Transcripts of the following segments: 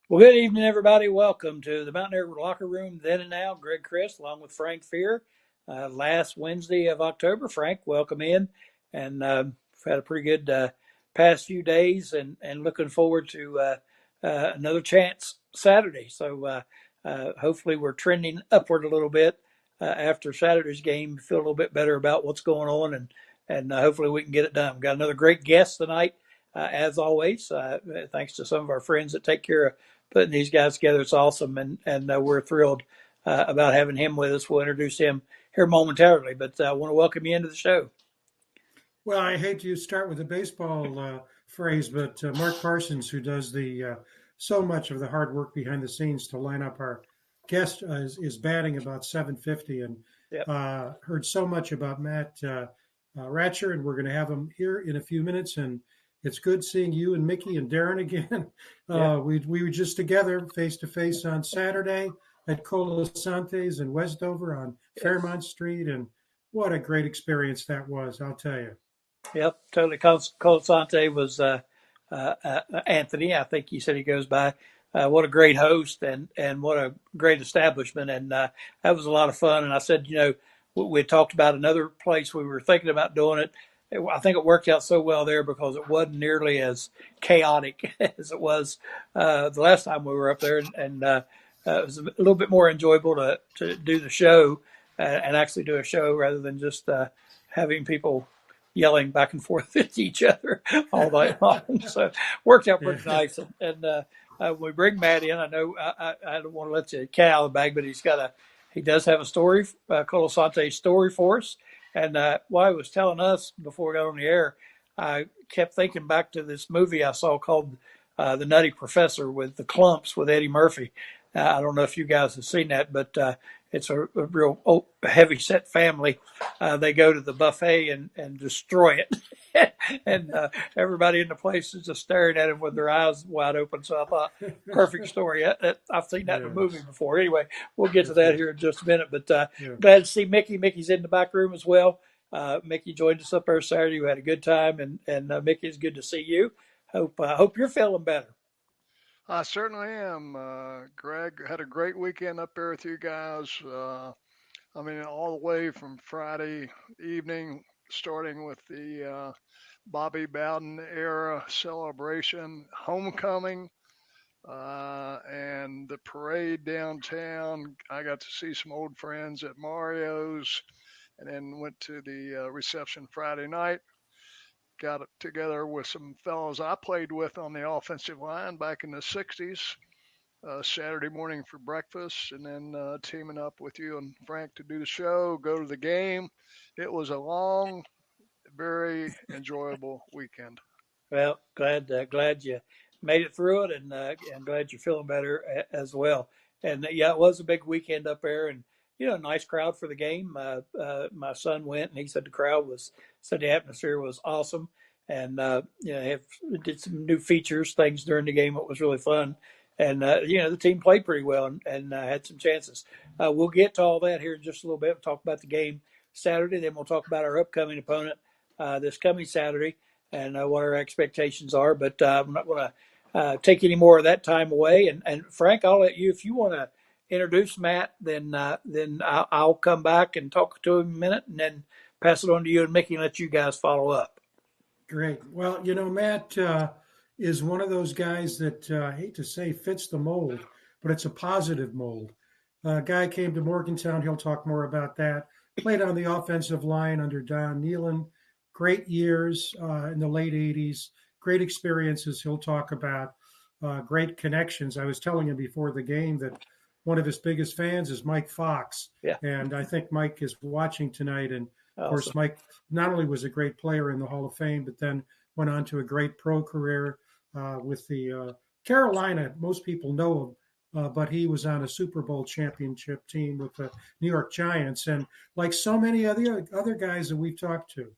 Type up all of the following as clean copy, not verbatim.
Well, good evening, everybody. Welcome to the Mountaineer Locker Room Then and Now. Greg Chris, along with Frank Fear. Last Wednesday of October. Frank, welcome in. And we've had a pretty good past few days and looking forward to another chance Saturday. So hopefully we're trending upward a little bit after Saturday's game. Feel a little bit better about what's going on and hopefully we can get it done. We've got another great guest tonight, as always. Thanks to some of our friends that take care of putting these guys together. It's awesome, and we're thrilled about having him with us. We'll introduce him here momentarily, but I want to welcome you into the show. Well, I hate to start with a baseball phrase, but Mark Parsons, who does the so much of the hard work behind the scenes to line up our guest, is batting about 750, and Yep. Heard so much about Matt Wracher, and we're going to have him here in a few minutes. And it's good seeing you and Mickey and Darren again. We were just together face to face on Saturday at Colasante's in Westover on Fairmont Street, and what a great experience that was, I'll tell you. Yep, totally. Colasante was Anthony. I think he said he goes by. What a great host and what a great establishment. And that was a lot of fun. And I said, we had talked about another place we were thinking about doing it. I think it worked out so well there because it wasn't nearly as chaotic as it was the last time we were up there. And it was a little bit more enjoyable to do the show and actually do a show rather than just having people yelling back and forth at each other all night long. So it worked out pretty nice. And when we bring Matt in, I know I don't want to let you cat out of the bag, but he does have a story, Colasante story for us. And while he was telling us before we got on the air, I kept thinking back to this movie I saw called The Nutty Professor with the Clumps with Eddie Murphy. I don't know if you guys have seen that, but it's a real heavy-set family. They go to the buffet and destroy it. And everybody in the place is just staring at him with their eyes wide open. So I thought, perfect story. I've seen that in a movie before. Anyway, we'll get to that here in just a minute. But glad to see Mickey. Mickey's in the back room as well. Mickey joined us up there Saturday. We had a good time. And Mickey, it's good to see you. Hope you're feeling better. I certainly am. Greg, had a great weekend up there with you guys. All the way from Friday evening, starting with the Bobby Bowden era celebration, homecoming, and the parade downtown. I got to see some old friends at Mario's, and then went to the reception Friday night. Got together with some fellows I played with on the offensive line back in the 60s, Saturday morning for breakfast, and then teaming up with you and Frank to do the show, go to the game. It was a long, very enjoyable weekend. Well, glad you made it through it, and glad you're feeling better as well. And it was a big weekend up there, and nice crowd for the game. My son went, and he said the atmosphere was awesome, and did some new features, things during the game. It was really fun, and the team played pretty well and had some chances. We'll get to all that here in just a little bit. We'll talk about the game Saturday, then we'll talk about our upcoming opponent this coming Saturday and what our expectations are. But I'm not going to take any more of that time away. And Frank, I'll let you, if you want to introduce Matt, then I'll come back and talk to him in a minute, and then pass it on to you and Mickey and let you guys follow up. Great. Well, Matt is one of those guys that I hate to say fits the mold, but it's a positive mold. Guy came to Morgantown. He'll talk more about that. Played on the offensive line under Don Nealon. Great years in the late 80s. Great experiences he'll talk about. Great connections. I was telling him before the game that one of his biggest fans is Mike Fox. Yeah. And I think Mike is watching tonight. And, of Awesome. course, Mike not only was a great player in the Hall of Fame, but then went on to a great pro career with the Carolina. Most people know but he was on a Super Bowl championship team with the New York Giants. And like so many other guys that we've talked to,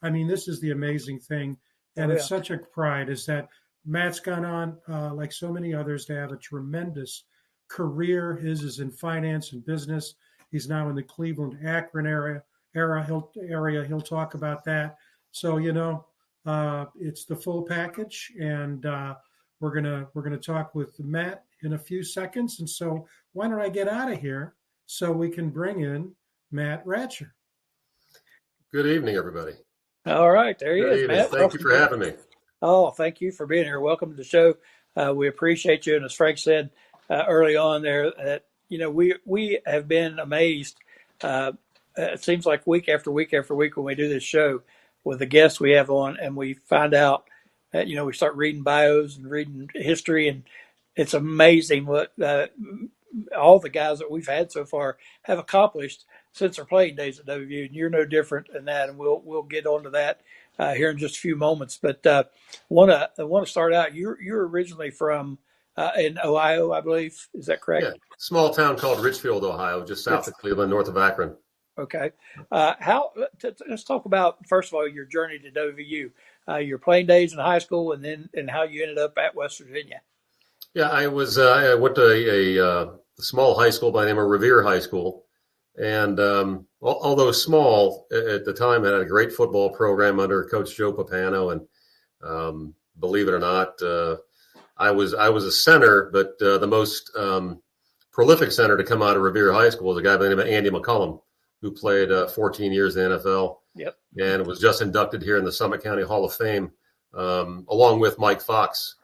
I mean, this is the amazing thing. And Oh, it's yeah. such a pride is that Matt's gone on, like so many others, to have a tremendous career. His is in finance and business. He's now in the Cleveland Akron area. He'll talk about that. So, it's the full package. And we're gonna talk with Matt in a few seconds. And so why don't I get out of here so we can bring in Matt Wracher. Good evening, everybody. All right, there he Good is, evening. Matt. Thank you for having me. Oh, thank you for being here. Welcome to the show. We appreciate you. And as Frank said early on there, that we have been amazed. It seems like week after week after week when we do this show with the guests we have on, and we find out that we start reading bios and reading history, and it's amazing what all the guys that we've had so far have accomplished since their playing days at WVU, and you're no different than that. And we'll get onto that here in just a few moments. But want to start out. You're originally from in Ohio, I believe. Is that correct? Yeah, small town called Richfield, Ohio, just south of Cleveland, north of Akron. Okay. Let's talk about, first of all, your journey to WVU, your playing days in high school, and how you ended up at West Virginia. Yeah, I went to a small high school by the name of Revere High School. And although small at the time, it had a great football program under Coach Joe Papano. And believe it or not, I was a center, but the most prolific center to come out of Revere High School was a guy by the name of Andy McCullum, who played 14 years in the NFL. Yep. And was just inducted here in the Summit County Hall of Fame, along with Mike Fox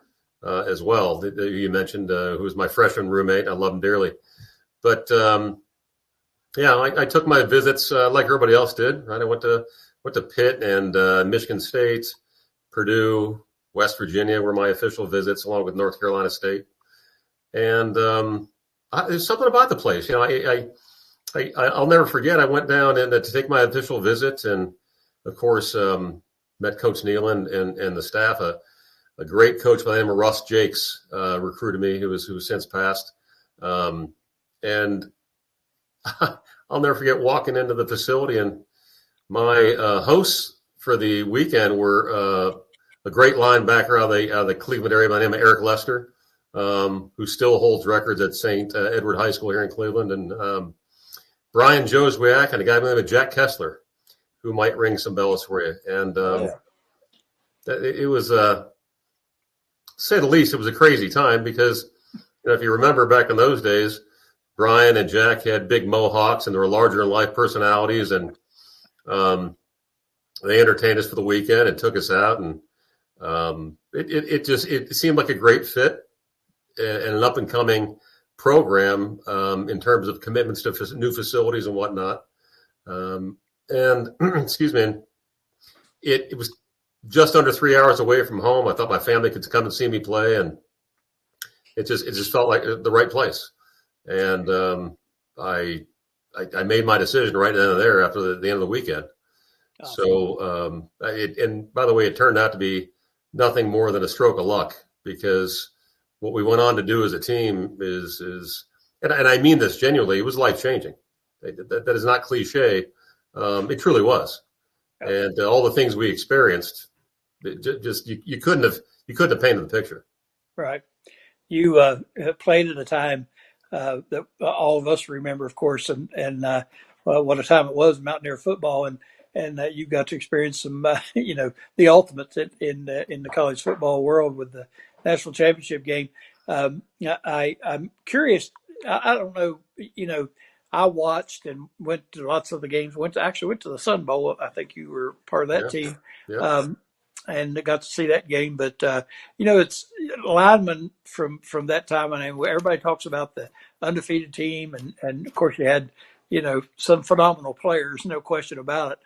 as well, that you mentioned, who was my freshman roommate. I love him dearly. But I took my visits like everybody else did. Right, I went to Pitt and Michigan State, Purdue, West Virginia were my official visits, along with North Carolina State. And there's something about the place. I'll never forget. I went down to take my official visit, and of course met Coach Nealon and the staff. A great coach by the name of Russ Jakes recruited me, who was since passed, and I'll never forget walking into the facility, and my hosts for the weekend were a great linebacker out of the Cleveland area by the name of Eric Lester, who still holds records at St. Edward High School here in Cleveland, and Brian Joswiak, and a guy by the name of Jack Kessler, who might ring some bells for you. And it was, to say the least, it was a crazy time because, if you remember back in those days, Brian and Jack had big mohawks and they were larger than life personalities, and they entertained us for the weekend and took us out, and it seemed like a great fit and an up and coming program in terms of commitments to new facilities and whatnot. And excuse me, it was just under 3 hours away from home. I thought my family could come and see me play, and it just felt like the right place. And I made my decision right then and there after the end of the weekend. Awesome. So and by the way, it turned out to be nothing more than a stroke of luck, because what we went on to do as a team is and I mean this genuinely, it was life changing. That is not cliche. It truly was. And all the things we experienced, you couldn't have painted the picture. Right. You played at a time that all of us remember, of course, and what a time it was, Mountaineer football, and you got to experience some, the ultimates in the college football world with the national championship game. I'm curious. I don't know. I watched and went to lots of the games. Went to the Sun Bowl. I think you were part of that team. Yeah. And got to see that game. But it's linemen from that time. I mean, everybody talks about the undefeated team, and of course you had some phenomenal players, no question about it.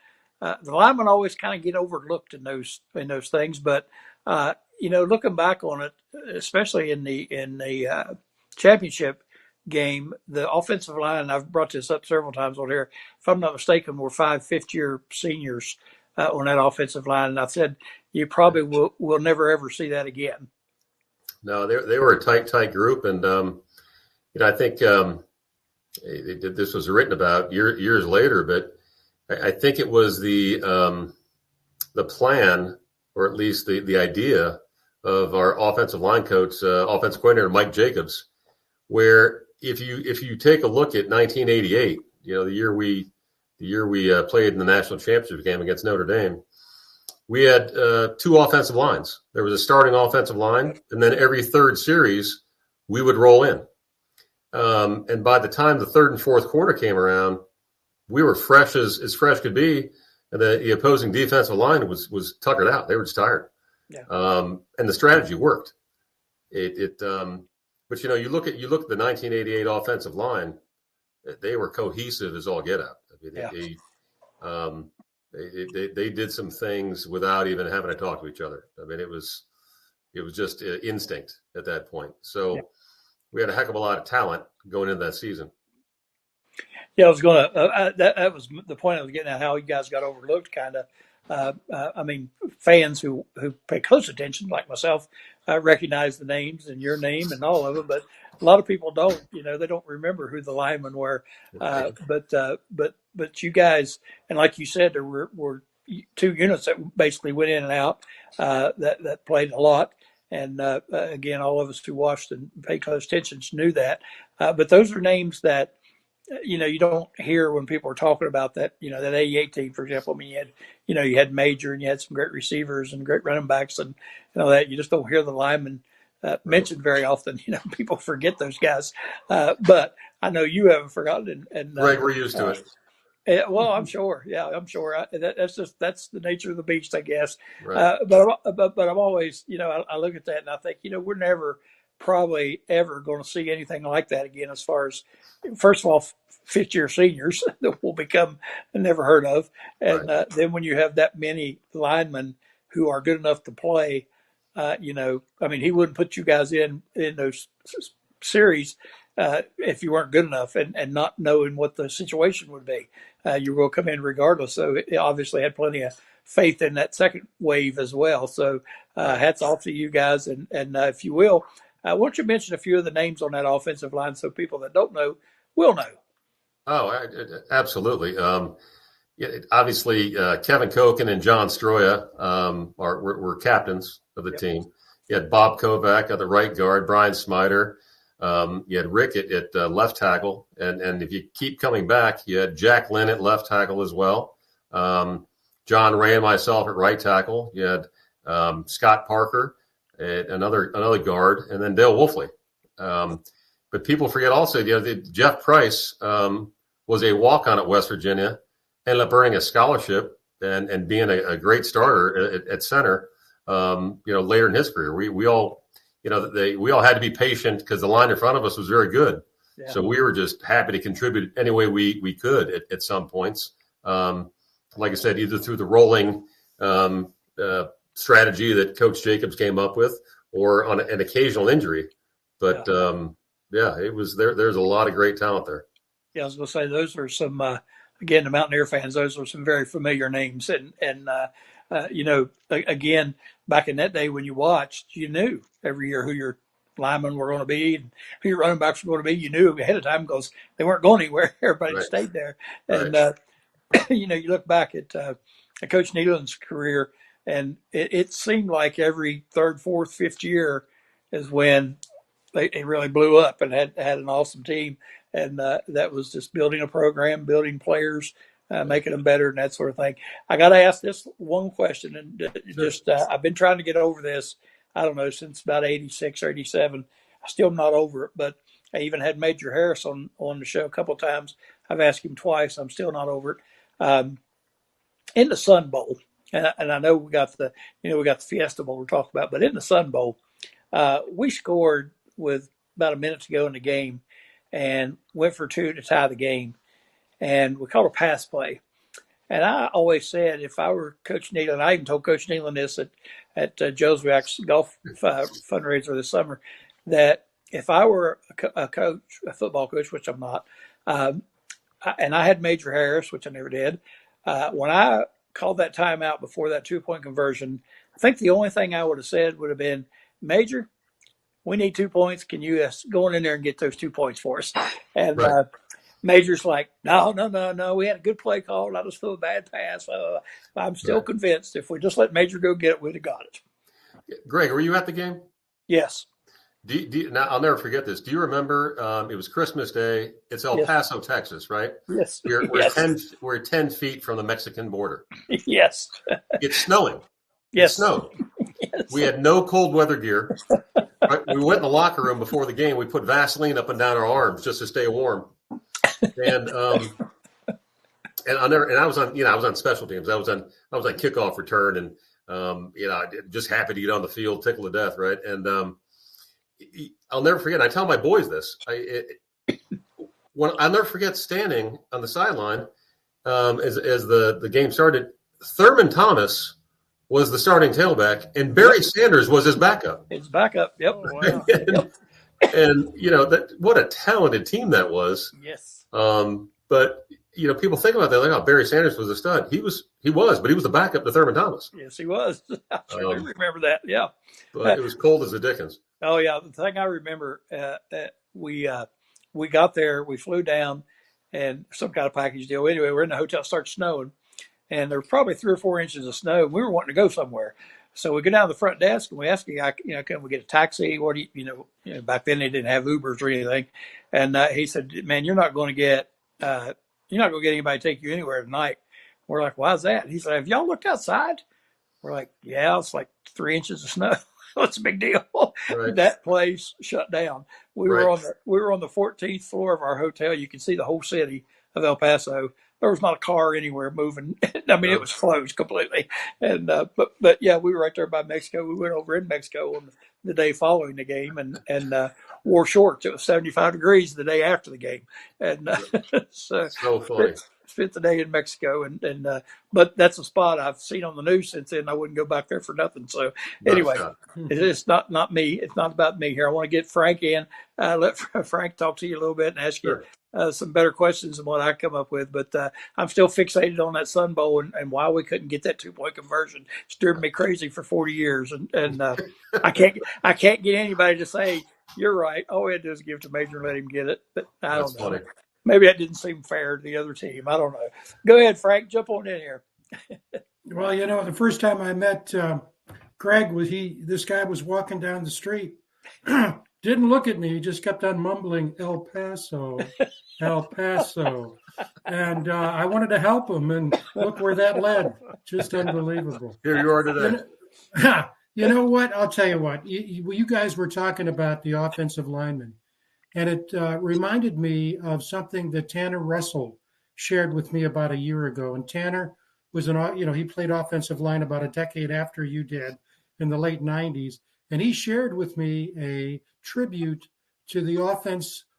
The linemen always kind of get overlooked in those things, but looking back on it, especially in the championship game, the offensive line, I've brought this up several times on here, if I'm not mistaken, were 5 fifth-year seniors on that offensive line, and I said you probably will never ever see that again. No, they were a tight group, and I think this was written about years later, but I think it was the plan, or at least the idea of our offensive line coach, offensive coordinator Mike Jacobs, where if you take a look at 1988, the year we played in the national championship game against Notre Dame, we had two offensive lines. There was a starting offensive line, and then every third series we would roll in. And by the time the third and fourth quarter came around, we were fresh as fresh could be, and the opposing defensive line was tuckered out. They were just tired. Yeah. And the strategy worked. But you look at the 1988 offensive line, they were cohesive as all get out. I mean, they did some things without even having to talk to each other. I mean, it was just instinct at that point. So we had a heck of a lot of talent going into that season. Yeah, I was going to. That was the point I was getting at. How you guys got overlooked, kind of. I mean, fans who pay close attention, like myself, recognize the names and your name and all of them, but a lot of people don't. They don't remember who the linemen were. But you guys, and like you said, there were two units that basically went in and out that played a lot. And again, all of us who watched and paid close attention knew that. But those are names that you don't hear when people are talking about that. That 88 team, for example. I mean, you had Major, and you had some great receivers and great running backs, and all that. You just don't hear the linemen mentioned very often. People forget those guys. But I know you haven't forgotten. And right, we're used to it. Well, I'm sure. Yeah, I'm sure. That's the nature of the beast, I guess. Right. But I'm always, I look at that and I think, we're never probably ever going to see anything like that again. As far as, first of all, fifth-year seniors that will become never heard of, and Right. Then when you have that many linemen who are good enough to play, I mean, he wouldn't put you guys in those series if you weren't good enough and not knowing what the situation would be. You will come in regardless. So it obviously had plenty of faith in that second wave as well. So hats off to you guys. And if you will, why don't you mention a few of the names on that offensive line so people that don't know will know? Oh, absolutely. Obviously, Kevin Koken and John Stroya were captains of the team. You had Bob Kovac at the right guard, Brian Smider. You had Rick at left tackle, and if you keep coming back, you had Jack Lynn at left tackle as well. John Ray and myself at right tackle. You had Scott Parker at another guard, and then Dale Wolfley. But people forget also, Jeff Price was a walk-on at West Virginia, ended up earning a scholarship and being a great starter at center. Later in his career, we all had to be patient because the line in front of us was very good. Yeah. So we were just happy to contribute any way we could at some points. Like I said, either through the rolling strategy that Coach Jacobs came up with, or on an occasional injury. But it was there. There's a lot of great talent there. Yeah, I was going to say those are some. Again, the Mountaineer fans, those are some very familiar names, and again, back in that day when you watched, you knew every year who your linemen were going to be and who your running backs were going to be. You knew ahead of time because they weren't going anywhere. Everybody Right. stayed there. Right. And, you look back at Coach Nealon's career, and it seemed like every third, fourth, fifth year is when they really blew up and had an awesome team. And that was just building a program, building players, making them better and that sort of thing. I got to ask this one question, and I've been trying to get over this, I don't know, since about 86 or 87. I still am not over it, but I even had Major Harris on the show a couple of times. I've asked him twice. I'm still not over it. In the Sun Bowl, and I know we got the Fiesta Bowl we're talking about, but in the Sun Bowl, we scored with about a minute to go in the game and went for two to tie the game. And we called a pass play. And I always said, if I were Coach Nealon, I even told Coach Nealon this at Joe's React's golf fundraiser this summer, that if I were a football coach, which I'm not, and I had Major Harris, which I never did, when I called that timeout before that 2-point conversion, I think the only thing I would have said would have been, Major, we need 2 points. Can you go in there and get those 2 points for us? And Right. Major's like, no. We had a good play call. I just threw a bad pass. I'm still Right. convinced if we just let Major go get it, we'd have got it. Greg, were you at the game? Yes. Now, I'll never forget this. Do you remember? It was Christmas Day. It's El Yes. Paso, Texas, right? Yes. We're Yes. we're 10 feet from the Mexican border. Yes. It's snowing. Yes. It snowed. Yes. We had no cold weather gear. Right? We went in the locker room before the game. We put Vaseline up and down our arms just to stay warm. And I was on special teams. I was on kickoff return, and just happy to get on the field, tickle to death, right? And I'll never forget. And I tell my boys this. I'll never forget standing on the sideline as the game started. Thurman Thomas was the starting tailback, and Barry Sanders was his backup. His backup. Yep. Oh, wow. And what a talented team that was. Yes. But people think about that like, oh, Barry Sanders was a stud. He was, but he was the backup to Thurman Thomas. Yes, he was. I sure do remember that. Yeah. But it was cold as the dickens. Oh yeah. The thing I remember, we got there, we flew down, and some kind of package deal. Anyway, we're in the hotel, it starts snowing, and there were probably 3 or 4 inches of snow. We were wanting to go somewhere. So we go down to the front desk and we ask the guy, can we get a taxi? What do you back then they didn't have Ubers or anything. And he said, man, you're not going to get anybody to take you anywhere tonight. We're like, why is that? He said, have y'all looked outside? We're like, yeah, it's like 3 inches of snow. What's the big deal? Right. That place shut down. We Right. were on the 14th floor of our hotel. You can see the whole city of El Paso. There was not a car anywhere moving. I mean, it was closed completely. And but yeah, we were right there by Mexico. We went over in Mexico on the day following the game and wore shorts. It was 75 degrees the day after the game, and so funny. Spent the day in Mexico. And but that's a spot I've seen on the news since then. I wouldn't go back there for nothing. So anyway, it's not me. It's not about me here. I want to get Frank in. Let Frank talk to you a little bit and ask you some better questions than what I come up with. But I'm still fixated on that Sun Bowl and why we couldn't get that 2-point conversion. It's driven me crazy for 40 years. And I can't get anybody to say, you're right. All we had to do is give it to Major and let him get it. But I don't know. Funny. Maybe that didn't seem fair to the other team. I don't know. Go ahead, Frank. Jump on in here. Well, the first time I met Greg, this guy was walking down the street. Didn't look at me. He just kept on mumbling, El Paso, El Paso. And I wanted to help him, and look where that led. Just unbelievable. Here you are today. You know what? I'll tell you what. You guys were talking about the offensive lineman, and it reminded me of something that Tanner Russell shared with me about a year ago. And Tanner was he played offensive line about a decade after you did in the late 90s. And he shared with me a tribute to the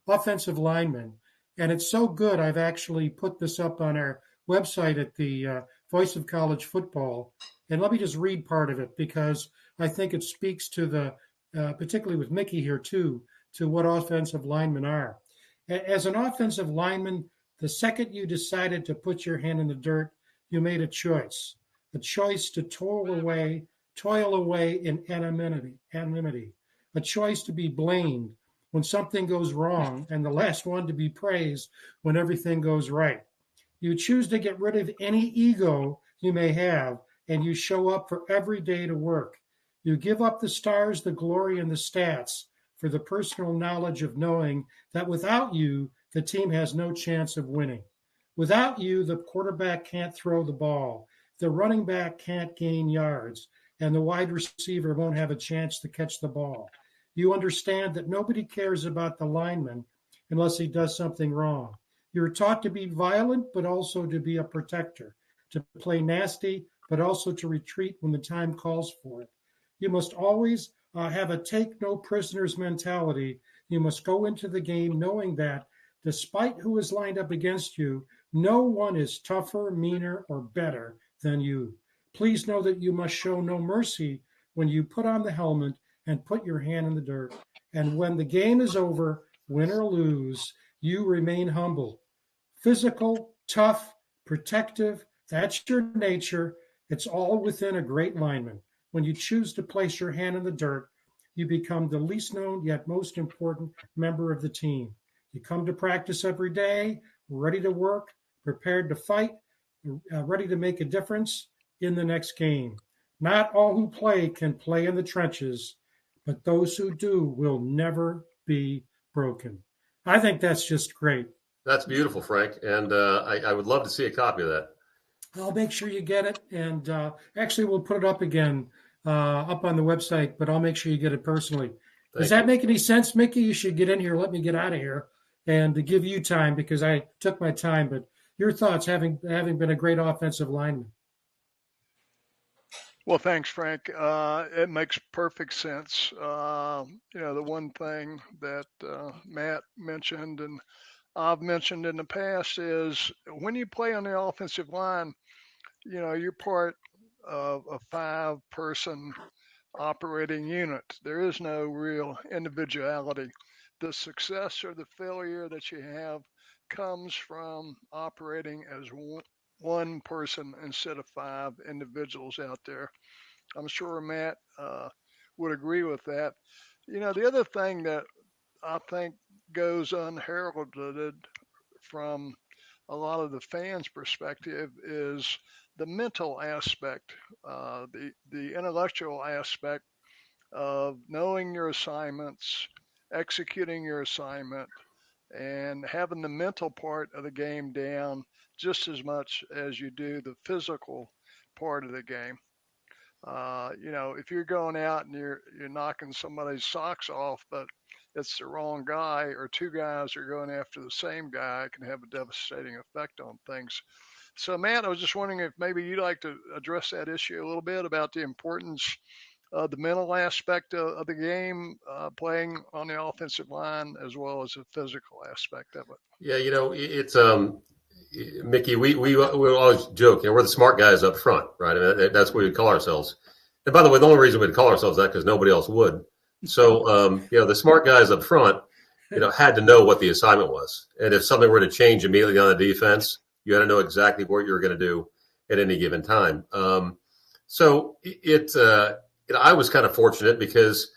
offensive linemen. And it's so good, I've actually put this up on our website at the Voice of College Football. And let me just read part of it, because I think it speaks to the, particularly with Mickey here too, to what offensive linemen are. As an offensive lineman, the second you decided to put your hand in the dirt, you made a choice to toil away in anonymity, a choice to be blamed when something goes wrong, and the last one to be praised when everything goes right. You choose to get rid of any ego you may have, and you show up for every day to work. You give up the stars, the glory, and the stats for the personal knowledge of knowing that without you, the team has no chance of winning. Without you, the quarterback can't throw the ball, the running back can't gain yards, and the wide receiver won't have a chance to catch the ball. You understand that nobody cares about the lineman unless he does something wrong. You're taught to be violent, but also to be a protector, to play nasty, but also to retreat when the time calls for it. You must always have a take no prisoners mentality. You must go into the game knowing that despite who is lined up against you, no one is tougher, meaner, or better than you. Please know that you must show no mercy when you put on the helmet and put your hand in the dirt. And when the game is over, win or lose, you remain humble. Physical, tough, protective, that's your nature. It's all within a great lineman. When you choose to place your hand in the dirt, you become the least known yet most important member of the team. You come to practice every day, ready to work, prepared to fight, ready to make a difference in the next game. Not all who play can play in the trenches, but those who do will never be broken. I think that's just great. That's beautiful, Frank. And I would love to see a copy of that. I'll make sure you get it. And actually, we'll put it up again up on the website, but I'll make sure you get it personally. Does that make any sense, Mickey? You should get in here. Let me get out of here and to give you time because I took my time. But your thoughts, having been a great offensive lineman. Well, thanks, Frank. It makes perfect sense. The one thing that Matt mentioned and I've mentioned in the past is when you play on the offensive line, you're part of a 5-person operating unit. There is no real individuality. The success or the failure that you have comes from operating as one person instead of 5 individuals out there. I'm sure Matt would agree with that. The other thing that I think goes unheralded from a lot of the fans' perspective is the mental aspect, the intellectual aspect of knowing your assignments, executing your assignment, and having the mental part of the game down just as much as you do the physical part of the game. If you're going out and you're knocking somebody's socks off, but it's the wrong guy, or 2 guys are going after the same guy, it can have a devastating effect on things. So, Matt, I was just wondering if maybe you'd like to address that issue a little bit about the importance of the mental aspect of the game, playing on the offensive line, as well as the physical aspect of it. Yeah, it's Mickey. We always joke, we're the smart guys up front, right? I mean, that's what we call ourselves. And by the way, the only reason we'd call ourselves that because nobody else would. So, the smart guys up front, had to know what the assignment was, and if something were to change immediately on the defense, you had to know exactly what you were going to do at any given time. So I was kind of fortunate because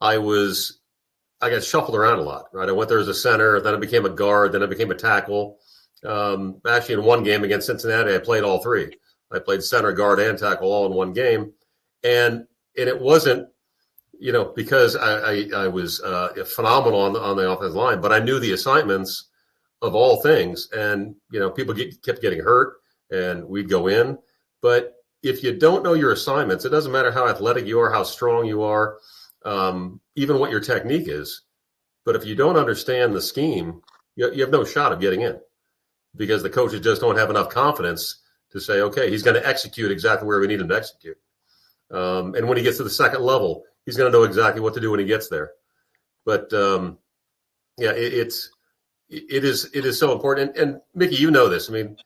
I got shuffled around a lot, right? I went there as a center, then I became a guard, then I became a tackle. Actually, in one game against Cincinnati, I played all 3. I played center, guard, and tackle all in one game. And it wasn't, because I was phenomenal on the offensive line, but I knew the assignments of all things. And, people kept getting hurt and we'd go in. But if you don't know your assignments, it doesn't matter how athletic you are, how strong you are, even what your technique is. But if you don't understand the scheme, you have no shot of getting in because the coaches just don't have enough confidence to say, okay, he's going to execute exactly where we need him to execute. And when he gets to the second level, he's going to know exactly what to do when he gets there. But it is so important. And Mickey, you know this. I mean,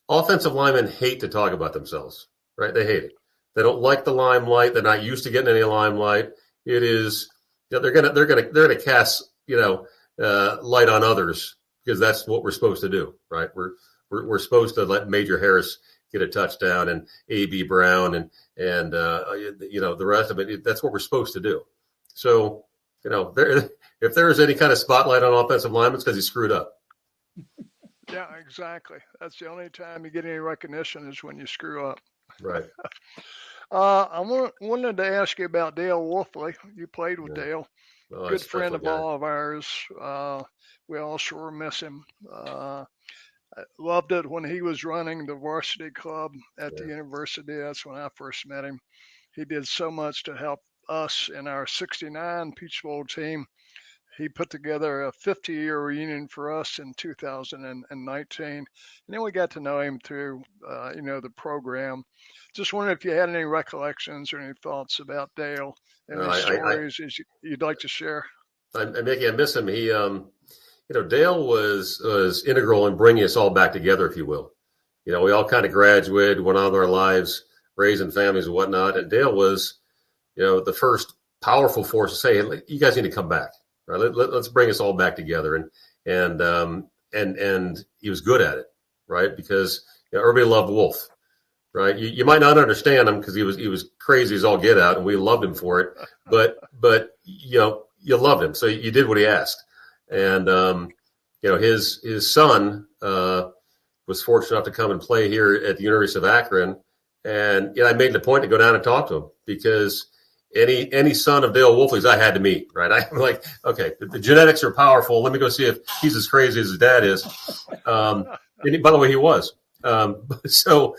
offensive linemen hate to talk about themselves, right? They hate it. They don't like the limelight. They're not used to getting any limelight. It is they're gonna cast light on others because that's what we're supposed to do, right? We're supposed to let Major Harris get a touchdown and A.B. Brown and the rest of it. That's what we're supposed to do. So if there is any kind of spotlight on offensive linemen, it's because he screwed up. Yeah, exactly. That's the only time you get any recognition is when you screw up. Right. I wanted to ask you about Dale Wolfley. You played with Dale. Good friend of all of ours. We all sure miss him. I loved it when he was running the varsity club at the university. That's when I first met him. He did so much to help us in our 69 Peach Bowl team. He put together a 50-year reunion for us in 2019. And then we got to know him through, the program. Just wondering if you had any recollections or any thoughts about Dale and any stories you'd like to share. Mickey, I miss him. He, Dale was integral in bringing us all back together, if you will. We all kind of graduated, went on with our lives, raising families and whatnot. And Dale was, the first powerful force to say, hey, you guys need to come back. Right, let's bring us all back together, and he was good at it, right? Because everybody loved Wolf, right? You might not understand him because he was crazy as all get out, and we loved him for it. But you loved him, so you did what he asked. And his son was fortunate enough to come and play here at the University of Akron, and I made it a point to go down and talk to him because any son of Dale Wolfley's I had to meet, right? I'm like, okay, the genetics are powerful. Let me go see if he's as crazy as his dad is. And by the way, he was. So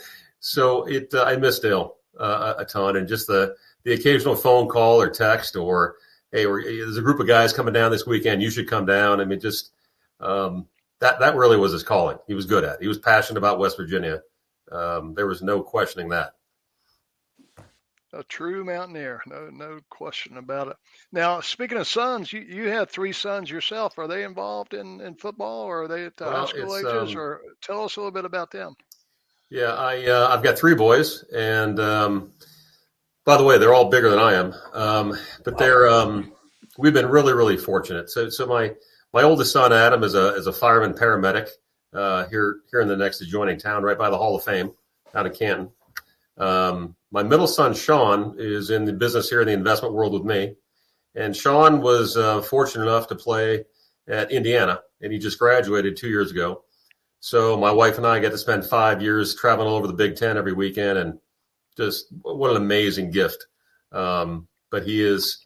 I miss Dale a ton, and just the occasional phone call or text or, hey, there's a group of guys coming down this weekend. You should come down. I mean, just that really was his calling. He was good at it. He was passionate about West Virginia. There was no questioning that. A true Mountaineer, no question about it. Now, speaking of sons, you had 3 sons yourself. Are they involved in football, or are they at the high school ages? Or tell us a little bit about them. Yeah, I've got 3 boys, and by the way, they're all bigger than I am. But we've been really, really fortunate. So my oldest son Adam is a fireman paramedic here in the next adjoining town, right by the Hall of Fame, out of Canton. My middle son, Sean, is in the business here in the investment world with me. And Sean was fortunate enough to play at Indiana, and he just graduated 2 years ago. So my wife and I get to spend 5 years traveling all over the Big Ten every weekend, and just what an amazing gift. But he's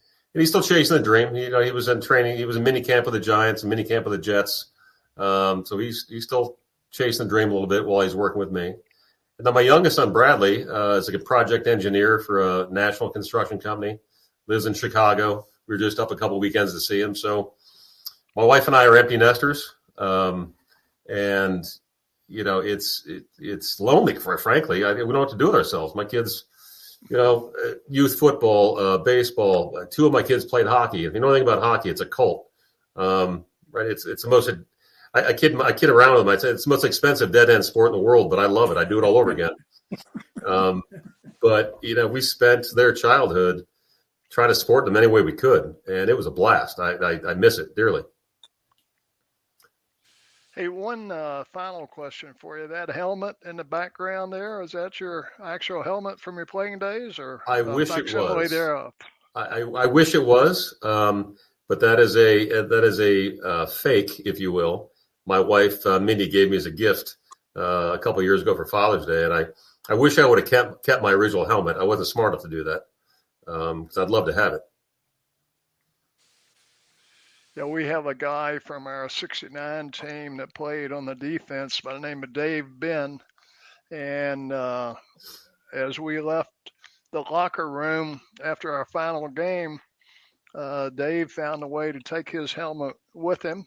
still chasing the dream. He was in training. He was in mini camp with the Giants and mini camp with the Jets. So he's still chasing the dream a little bit while he's working with me. And then my youngest son, Bradley, is like a project engineer for a national construction company, lives in Chicago. We were just up a couple of weekends to see him. So my wife and I are empty nesters. And, it's lonely, frankly. We don't know what to do with ourselves. My kids, youth football, baseball. 2 of my kids played hockey. If you know anything about hockey, it's a cult. Right? It's the most – I kid around with them. I say it's the most expensive dead-end sport in the world, but I love it. I do it all over again. But, we spent their childhood trying to support them any way we could, and it was a blast. I miss it dearly. Hey, one final question for you. That helmet in the background there, is that your actual helmet from your playing days? Or I wish it was. Thereof? I wish it was, but that is a fake, if you will. My wife, Mindy, gave me as a gift a couple of years ago for Father's Day, and I wish I would have kept my original helmet. I wasn't smart enough to do that because I'd love to have it. Yeah, we have a guy from our 69 team that played on the defense by the name of Dave Ben, and as we left the locker room after our final game, Dave found a way to take his helmet with him.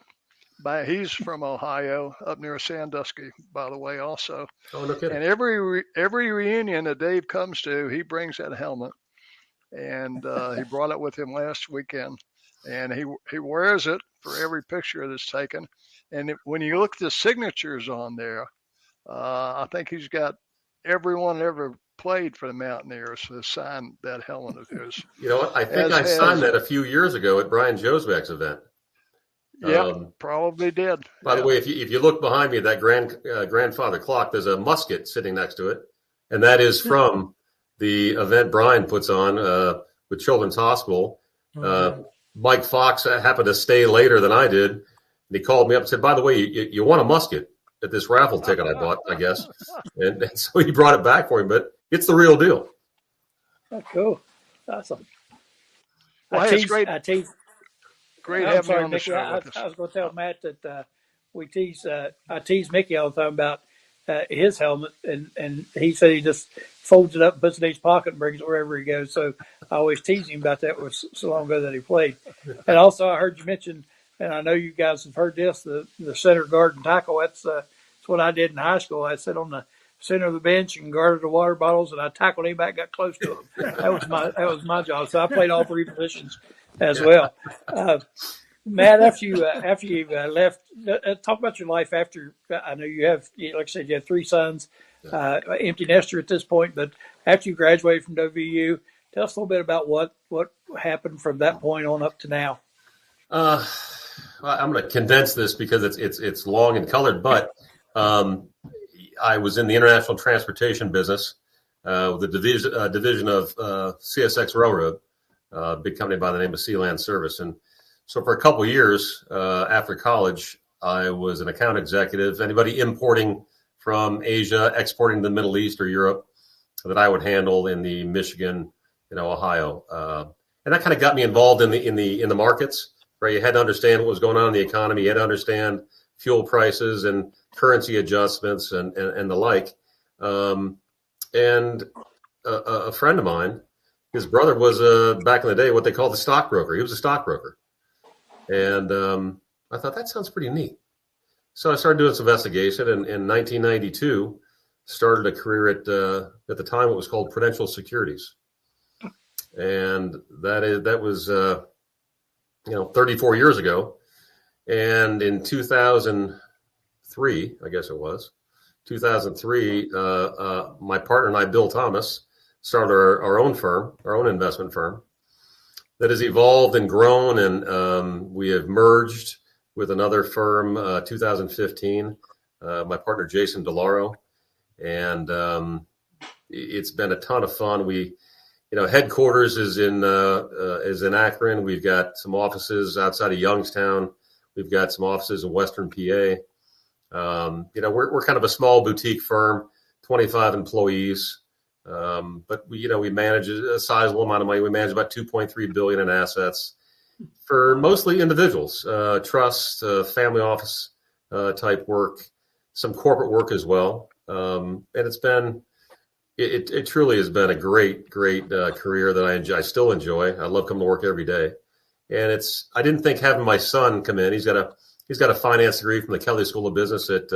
He's from Ohio, up near Sandusky, by the way, also. Oh, no kidding. And every reunion that Dave comes to, he brings that helmet, and he brought it with him last weekend, and he wears it for every picture that's taken. And when you look at the signatures on there, I think he's got everyone that ever played for the Mountaineers to sign that helmet of his. You know what? I think I signed that a few years ago at Brian Josbek's event. Yeah, probably did. By the way, if you look behind me at that grandfather clock, there's a musket sitting next to it, and that is from the event Brian puts on with Children's Hospital. Mike Fox happened to stay later than I did, and he called me up and said, "By the way, you won a musket at this raffle ticket I bought, I guess," and so he brought it back for him. But it's the real deal. Oh, cool, awesome. Well, it's great. Great having you on the show. I was going to tell Matt that I tease Mickey all the time about his helmet, and he said he just folds it up, puts it in his pocket, and brings it wherever he goes. So I always tease him about that. It was so long ago that he played. And also, I heard you mention, and I know you guys have heard this, the center guard and tackle. That's what I did in high school. I sat on the center of the bench and guarded the water bottles, and I tackled anybody that got close to him. That was my job. So I played all 3 positions as well. Matt, after you left, talk about your life after. I know you have, like I said, you have 3 sons, empty nester at this point. But after you graduated from WVU, tell us a little bit about what happened from that point on up to now. I'm going to condense this because it's long and colored. But I was in the international transportation business the division of CSX Railroad, big company by the name of Sealand Service. And so for a couple of years after college, I was an account executive. Anybody importing from Asia, exporting to the Middle East or Europe, that I would handle in the Michigan, Ohio, and that kind of got me involved in the markets. Right, you had to understand what was going on in the economy. You had to understand fuel prices and currency adjustments and the like. And a friend of mine, his brother was back in the day what they called the stockbroker. He was a stockbroker, and I thought that sounds pretty neat. So I started doing some investigation, and in 1992, started a career at the time it was called Prudential Securities, and that was 34 years ago. And in 2003, I guess it was 2003, my partner and I, Bill Thomas, started our own firm, our own investment firm that has evolved and grown, and we have merged with another firm 2015, my partner Jason DeLauro, and it's been a ton of fun. We headquarters is in Akron. We've got some offices outside of Youngstown. We've got some offices in Western PA. We're kind of a small boutique firm, 25 employees, but we manage a sizable amount of money. We manage about $2.3 billion in assets for mostly individuals, trust, family office type work, some corporate work as well, and it truly has been a great career that I enjoy. I still enjoy. I love coming to work every day. And I didn't think having my son come in. He's got a finance degree from the Kelley School of Business at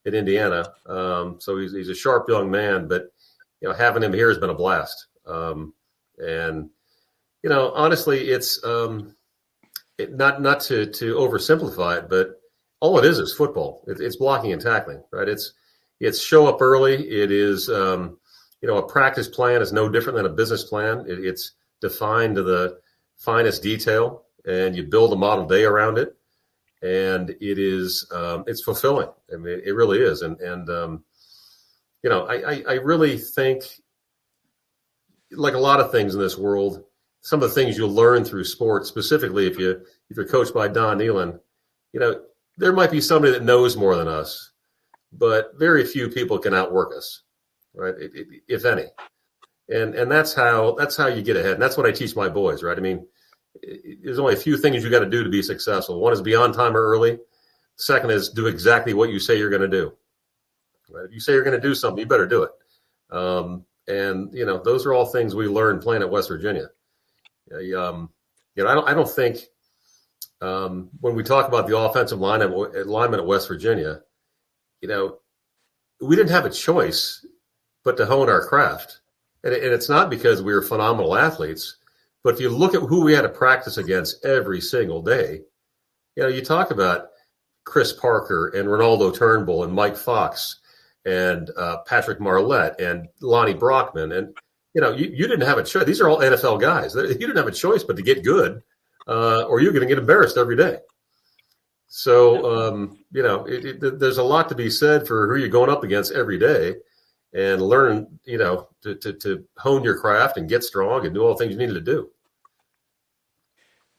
Indiana. So he's a sharp young man, but having him here has been a blast. And honestly, it's not to oversimplify it, but all it is football. It's blocking and tackling, right? It's show up early. It is a practice plan is no different than a business plan. It's defined to the finest detail, and you build a model day around it, and it's fulfilling. I mean, it really is. And I really think, like a lot of things in this world, some of the things you'll learn through sports, specifically if you're coached by Don Nealon, there might be somebody that knows more than us, but very few people can outwork us, right? If any. And that's how you get ahead. And that's what I teach my boys, right? I mean, there's only a few things you got to do to be successful. One is be on time or early. Second is do exactly what you say you're going to do. Right? If you say you're going to do something, you better do it. And those are all things we learned playing at West Virginia. I don't think when we talk about the offensive lineman at West Virginia, we didn't have a choice but to hone our craft. And it's not because we were phenomenal athletes, but if you look at who we had to practice against every single day, you talk about Chris Parker and Ronaldo Turnbull and Mike Fox and Patrick Marlette and Lonnie Brockman. And, you didn't have a choice. These are all NFL guys. You didn't have a choice but to get good, or you're going to get embarrassed every day. So, there's a lot to be said for who you're going up against every day. And learn, to hone your craft and get strong and do all the things you needed to do.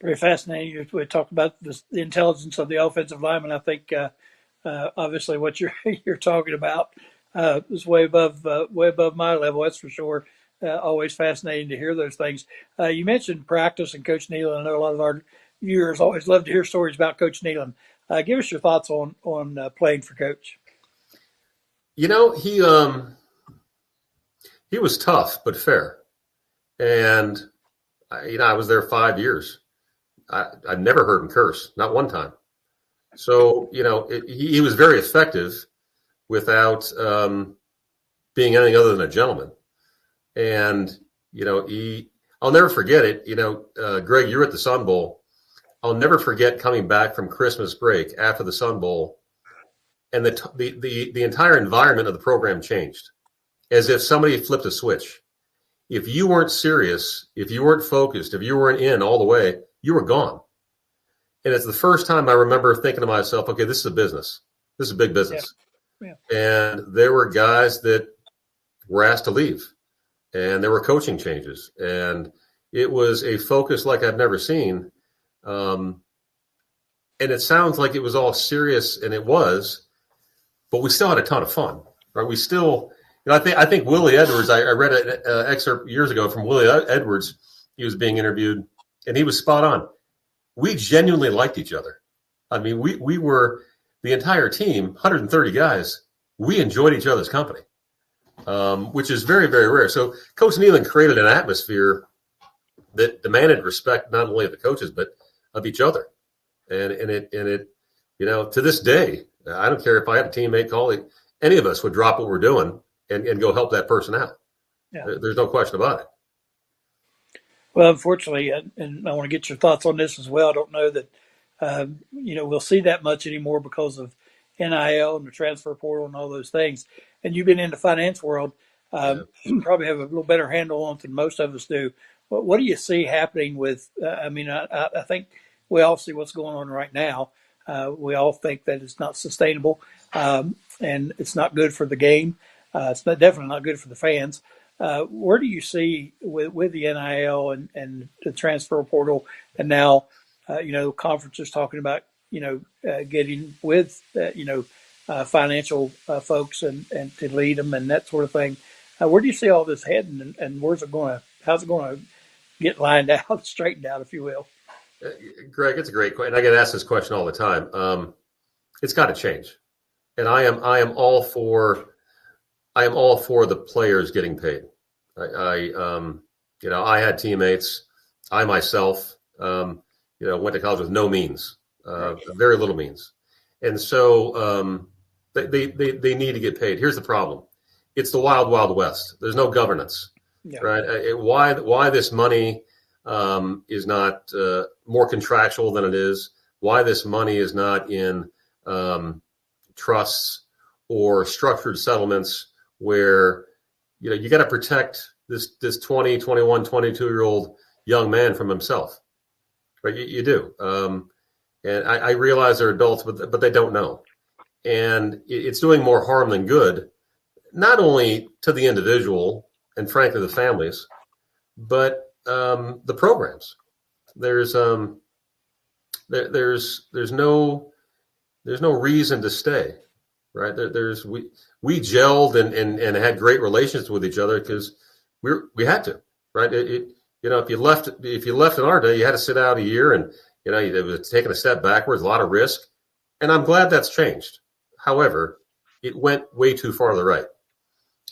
Very fascinating. We talked about the intelligence of the offensive lineman. I think obviously what you're talking about is way above my level. That's for sure. Always fascinating to hear those things. You mentioned practice and Coach Nealon. I know a lot of our viewers always love to hear stories about Coach Nealon. Give us your thoughts on playing for Coach. He was tough but fair, and I was there 5 years. I never heard him curse, not one time. So he was very effective without being anything other than a gentleman. And I'll never forget it. Greg, you were at the Sun Bowl. I'll never forget coming back from Christmas break after the Sun Bowl, and the entire environment of the program changed. As if somebody flipped a switch. If you weren't serious, if you weren't focused, if you weren't in all the way, you were gone. And it's the first time I remember thinking to myself, okay, this is a business. This is a big business. Yeah. And there were guys that were asked to leave. and there were coaching changes, and it was a focus like I've never seen. And it sounds like it was all serious, and it was, but we still had a ton of fun, right? We still, I think Willie Edwards, I read an excerpt years ago from Willie Edwards. He was being interviewed, and he was spot on. We genuinely liked each other. I mean, we were, the entire team, 130 guys, we enjoyed each other's company, which is very, very rare. So Coach Nealon created an atmosphere that demanded respect not only of the coaches, but of each other. And it, to this day, I don't care if I had a teammate, colleague, any of us would drop what we're doing and go help that person out. Yeah. There's no question about it. Well, unfortunately, and I want to get your thoughts on this as well. I don't know that, we'll see that much anymore because of NIL and the transfer portal and all those things. And you've been in the finance world, you probably have a little better handle on it than most of us do. What do you see happening with, I think we all see what's going on right now. We all think that it's not sustainable, and it's not good for the game. It's definitely not good for the fans. Where do you see with the NIL and the transfer portal, and now, conferences talking about, getting with, financial folks and to lead them and that sort of thing. Where do you see all this heading, and how's it going to get lined out, straightened out, if you will? Greg, it's a great question. I get asked this question all the time. It's got to change, and I am all for the players getting paid. I had teammates. I myself, went to college with no means, very little means, and so they need to get paid. Here's the problem: it's the wild, wild west. There's no governance, right? Why this money is not more contractual than it is? Why this money is not in trusts or structured settlements where you got to protect this 20, 21, 22-year-old young man from himself, right? You do. And I realize they're adults, but they don't know. And it's doing more harm than good, not only to the individual and frankly the families, but the programs. There's no reason to stay, right? We gelled and had great relations with each other because we had to, right? If you left in our day, you had to sit out a year, and it was taking a step backwards, a lot of risk, and I'm glad that's changed. However, it went way too far to the right,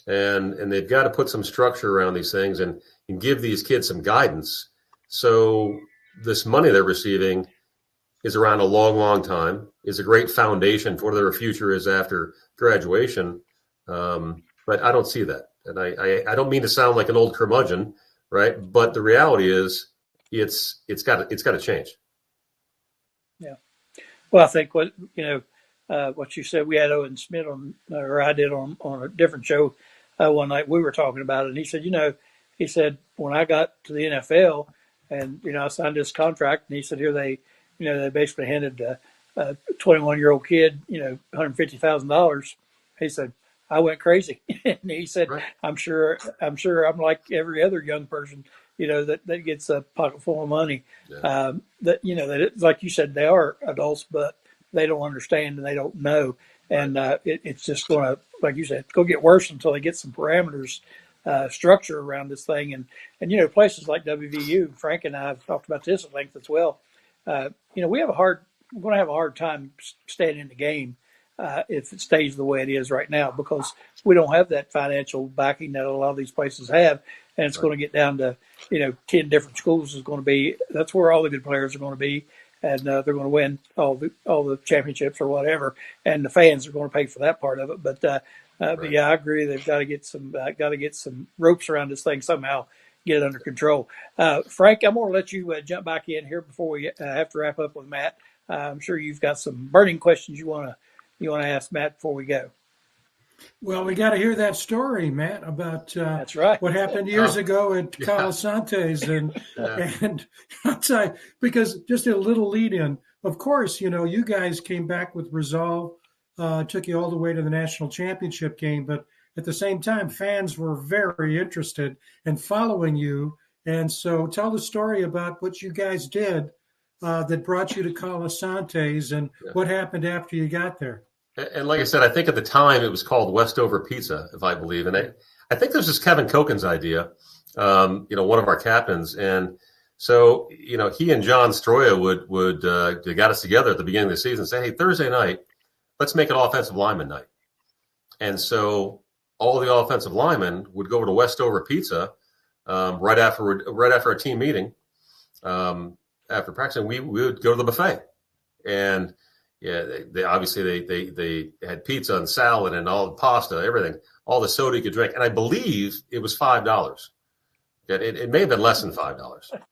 and they've got to put some structure around these things and give these kids some guidance. So this money they're receiving is around a long, long time, is a great foundation for what their future is after graduation. But I don't see that. And I don't mean to sound like an old curmudgeon, right? But the reality is it's got to change. Yeah. Well, I think what you said, we had Owen Smith on, or I did on a different show one night. We were talking about it, and he said, when I got to the NFL and, I signed this contract, and he said, here they basically handed a 21-year-old kid, $150,000. He said, I went crazy. And he said, right. I'm sure I'm like every other young person, that gets a pocket full of money. Yeah. That like you said, they are adults, but they don't understand and they don't know. And it's just going to, like you said, go get worse until they get some parameters, structure around this thing. And places like WVU, Frank and I have talked about this at length as well. We're going to have a hard time staying in the game if it stays the way it is right now, because we don't have that financial backing that a lot of these places have, and it's going to get down to 10 different schools is going to be. That's where all the good players are going to be, and they're going to win all the championships or whatever, and the fans are going to pay for that part of it. But yeah, I agree. They've got to get some ropes around this thing somehow. Get it under control. Frank, I'm going to let you jump back in here before we have to wrap up with Matt. I'm sure you've got some burning questions you want to ask Matt before we go. Well, we got to hear that story, Matt, about that's right. What happened years ago at Calasantes, and I'll tell you, because just a little lead in. Of course, you guys came back with resolve, took you all the way to the national championship game, but at the same time, fans were very interested in following you. And so tell the story about what you guys did that brought you to Colasante's and what happened after you got there. And like I said, I think at the time it was called Westover Pizza, if I believe. And I think this was Kevin Koken's idea, one of our captains. And so, he and John Stroya would they got us together at the beginning of the season and say, hey, Thursday night, let's make it offensive lineman night. And so all the offensive linemen would go over to Westover Pizza right after a team meeting, after practice, and we would go to the buffet. And they obviously they had pizza and salad and all the pasta, everything, all the soda you could drink. And I believe it was $5. It may have been less than $5, but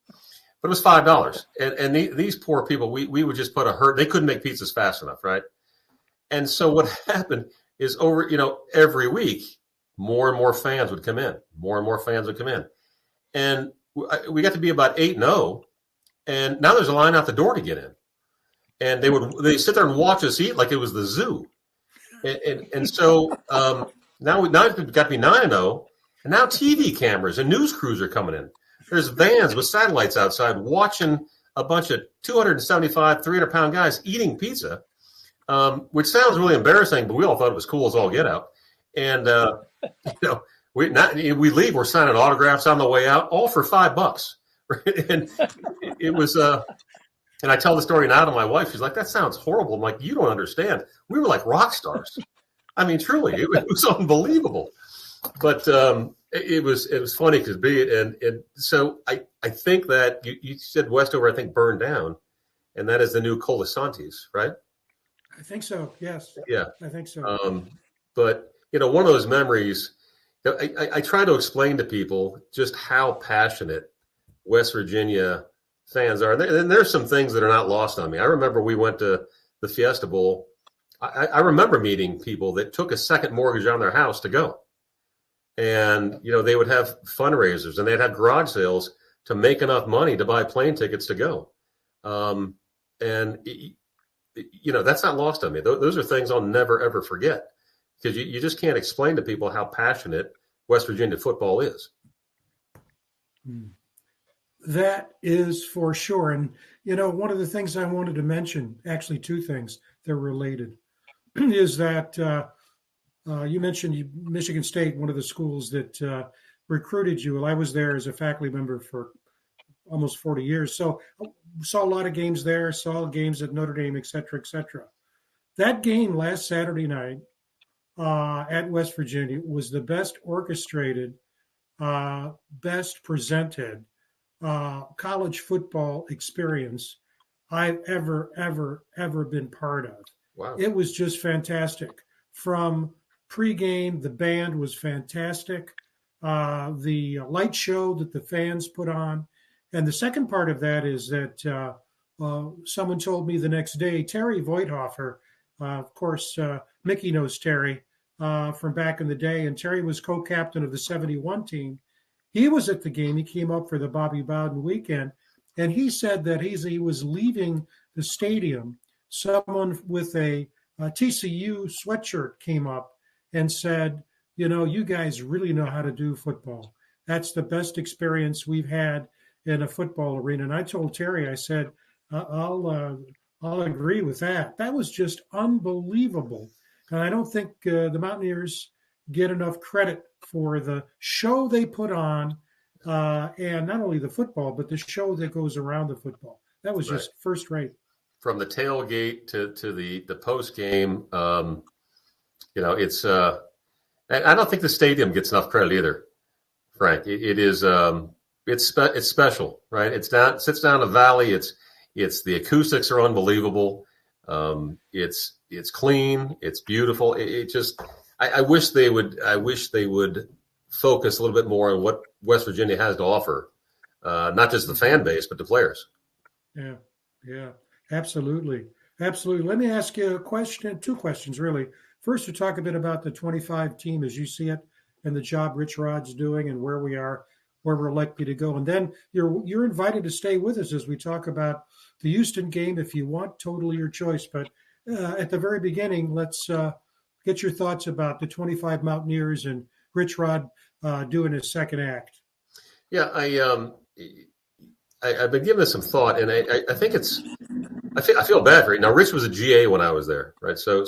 it was $5. And these poor people, we would just put they couldn't make pizzas fast enough, right? And so what happened is over, every week, more and more fans would come in. More and more fans would come in. And we got to be about 8-0. And now there's a line out the door to get in. And they sit there and watch us eat like it was the zoo. And so now it got to be 9-0. And now TV cameras and news crews are coming in. There's vans with satellites outside watching a bunch of 275, 300-pound guys eating pizza, which sounds really embarrassing, but we all thought it was cool as all get out. And, we leave, we're signing autographs on the way out, all for $5. Right? And it was, and I tell the story now to my wife. She's like, that sounds horrible. I'm like, you don't understand. We were like rock stars. I mean, truly, it was unbelievable. But it was funny because and so I think that you said Westover, I think, burned down, and that is the new Colasante's, right? I think so. Yes. Yeah, I think so. But one of those memories. I try to explain to people just how passionate West Virginia fans are. And there's some things that are not lost on me. I remember we went to the Fiesta Bowl. I remember meeting people that took a second mortgage on their house to go. And, they would have fundraisers and they'd have garage sales to make enough money to buy plane tickets to go. And that's not lost on me. Those are things I'll never, ever forget because you just can't explain to people how passionate West Virginia football is. That is for sure. And, one of the things I wanted to mention, actually two things, they're related, is that you mentioned Michigan State, one of the schools that recruited you. Well, I was there as a faculty member for almost 40 years. So saw a lot of games there, saw games at Notre Dame, et cetera, et cetera. That game last Saturday night at West Virginia was the best orchestrated, best presented college football experience I've ever been part of. Wow. It was just fantastic. From pregame, the band was fantastic. The light show that the fans put on. And the second part of that is that someone told me the next day, Terry Voigthofer, of course, Mickey knows Terry from back in the day, and Terry was co-captain of the 71 team. He was at the game. He came up for the Bobby Bowden weekend, and he said that he was leaving the stadium. Someone with a TCU sweatshirt came up and said, you guys really know how to do football. That's the best experience we've had in a football arena. And I told Terry, I said, I'll agree with that. That was just unbelievable. And I don't think the Mountaineers get enough credit for the show they put on, and not only the football, but the show that goes around the football. That was just first rate. From the tailgate to the post game, it's I don't think the stadium gets enough credit either, Frank. It is it's special, right? It sits down a valley. It's the acoustics are unbelievable. It's clean. It's beautiful. It just I wish they would focus a little bit more on what West Virginia has to offer, not just the fan base, but the players. Yeah, absolutely. Let me ask you two questions, really. First, to talk a bit about the 25 team as you see it and the job Rich Rod's doing and where we're likely to go. And then you're invited to stay with us as we talk about the Houston game if you want, totally your choice. But at the very beginning, let's get your thoughts about the 25 Mountaineers and Rich Rod doing his second act. Yeah, I've been giving this some thought, and I think I feel bad for it. Now, Rich was a GA when I was there, right? So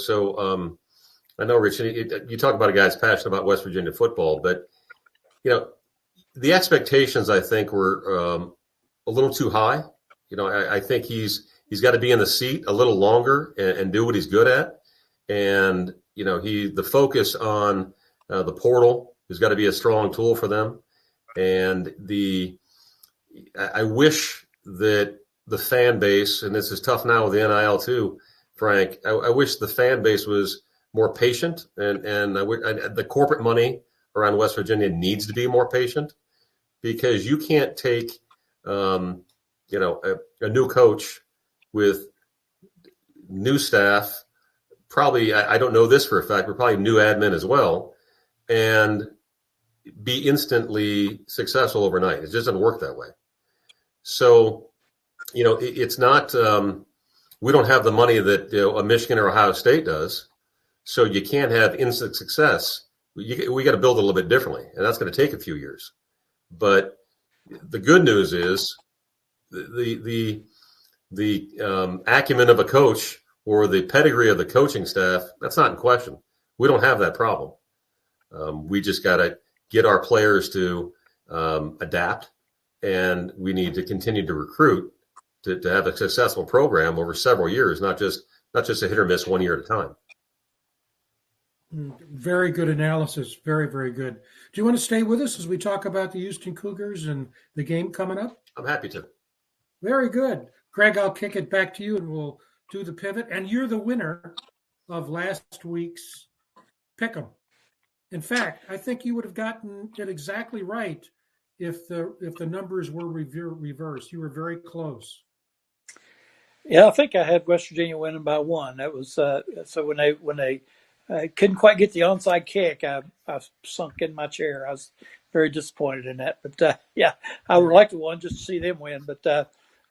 I know Rich. You talk about a guy that's passionate about West Virginia football, but the expectations I think were a little too high. I think he's got to be in the seat a little longer and do what he's good at, and the focus on the portal has got to be a strong tool for them, and I wish that the fan base, and this is tough now with the NIL too, Frank. I wish the fan base was more patient, and the corporate money around West Virginia needs to be more patient, because you can't take a new coach with new staff. Probably, I don't know this for a fact, but probably new admin as well, and be instantly successful overnight. It just doesn't work that way. So, it's not, we don't have the money that a Michigan or Ohio State does. So you can't have instant success. We got to build a little bit differently, and that's going to take a few years. But the good news is the acumen of a coach or the pedigree of the coaching staff, that's not in question. We don't have that problem. We just got to get our players to adapt, and we need to continue to recruit to have a successful program over several years, not just a hit or miss 1 year at a time. Very good analysis. Very, very good. Do you want to stay with us as we talk about the Houston Cougars and the game coming up? I'm happy to. Very good. Greg, I'll kick it back to you and we'll do the pivot. And you're the winner of last week's Pick'em. In fact, I think you would have gotten it exactly right if the numbers were reversed. You were very close. Yeah, I think I had West Virginia winning by 1. That was so when they couldn't quite get the onside kick, I sunk in my chair. I was very disappointed in that. But yeah, I would like to win just to see them win. But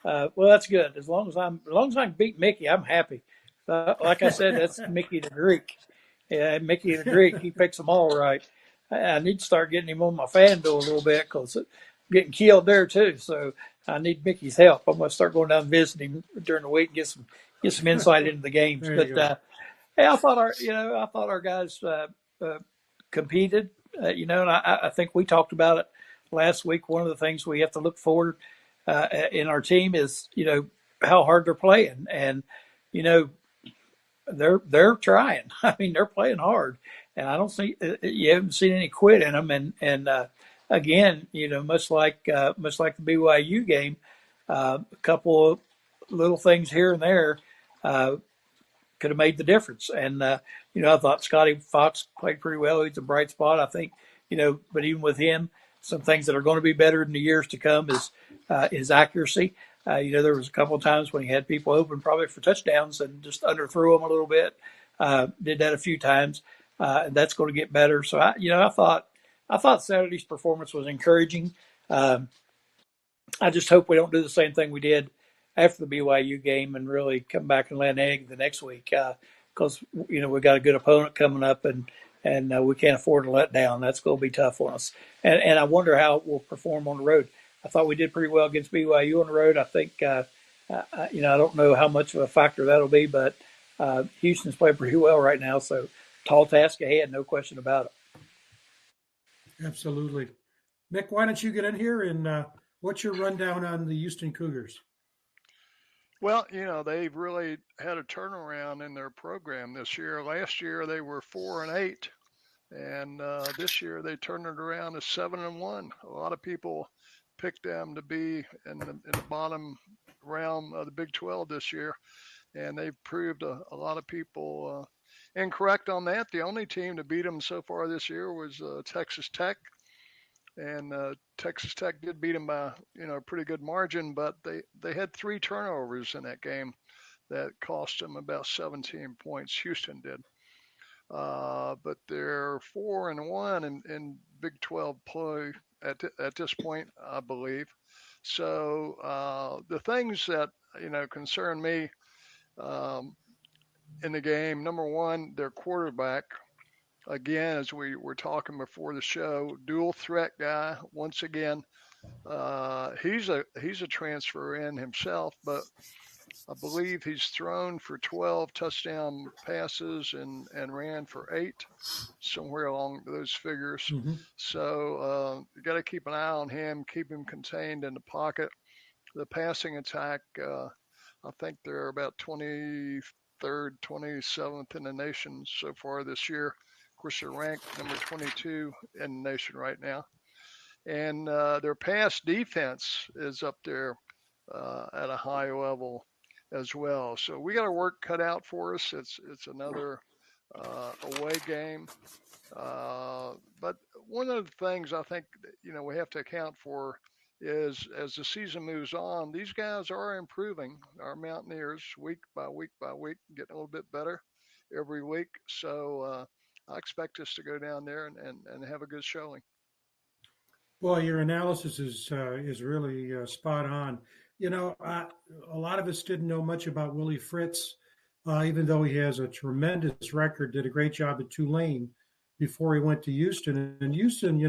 well, that's good. As long as I can beat Mickey, I'm happy. Like I said, that's Mickey the Greek. Yeah, Mickey the Greek. He picks them all right. I need to start getting him on my fan door a little bit, because I'm getting killed there too. So I need Mickey's help. I'm going to start going down and visiting him during the week and get some insight into the games. But yeah, I thought our guys competed. And I think we talked about it last week. One of the things we have to look forward in our team is how hard they're playing, and they're trying. I mean, they're playing hard, and I don't see you haven't seen any quit in them. And again, much like the BYU game, a couple of little things here and there could have made the difference. And I thought Scotty Fox played pretty well. He's a bright spot, I think. But even with him, some things that are going to be better in the years to come is his accuracy. There was a couple of times when he had people open probably for touchdowns and just underthrew them a little bit. Did that a few times, and that's going to get better. So I thought Saturday's performance was encouraging. I just hope we don't do the same thing we did after the BYU game and really come back and lay an egg the next week, because we've got a good opponent coming up, and we can't afford to let down. That's going to be tough on us. And I wonder how we'll perform on the road. I thought we did pretty well against BYU on the road. I think, I don't know how much of a factor that'll be, but Houston's playing pretty well right now. So tall task ahead, no question about it. Absolutely. Nick, why don't you get in here and what's your rundown on the Houston Cougars? Well, they've really had a turnaround in their program this year. Last year they were 4-8, and this year they turned it around to 7-1. A lot of people picked them to be in the bottom realm of the Big 12 this year, and they've proved a lot of people incorrect on that. The only team to beat them so far this year was Texas Tech. And Texas Tech did beat them by, a pretty good margin, but they had 3 turnovers in that game that cost them about 17 points. Houston did. But they're 4-1 in Big 12 play at this point, I believe. So the things that, concern me, in the game. Number one, their quarterback. Again, as we were talking before the show, dual threat guy. Once again, he's a transfer in himself, but I believe he's thrown for 12 touchdown passes and ran for 8, somewhere along those figures. Mm-hmm. So you got to keep an eye on him, keep him contained in the pocket. The passing attack, I think they're about 23rd, 27th in the nation so far this year. Of course, they're ranked number 22 in the nation right now. And their pass defense is up there at a high level as well. So we got our work cut out for us. It's another away game. But one of the things I think we have to account for is as the season moves on, these guys are improving. Our Mountaineers, week by week by week, getting a little bit better every week. So I expect us to go down there and have a good showing. Well, your analysis is really spot on. A lot of us didn't know much about Willie Fritz, even though he has a tremendous record. Did a great job at Tulane before he went to Houston. And Houston,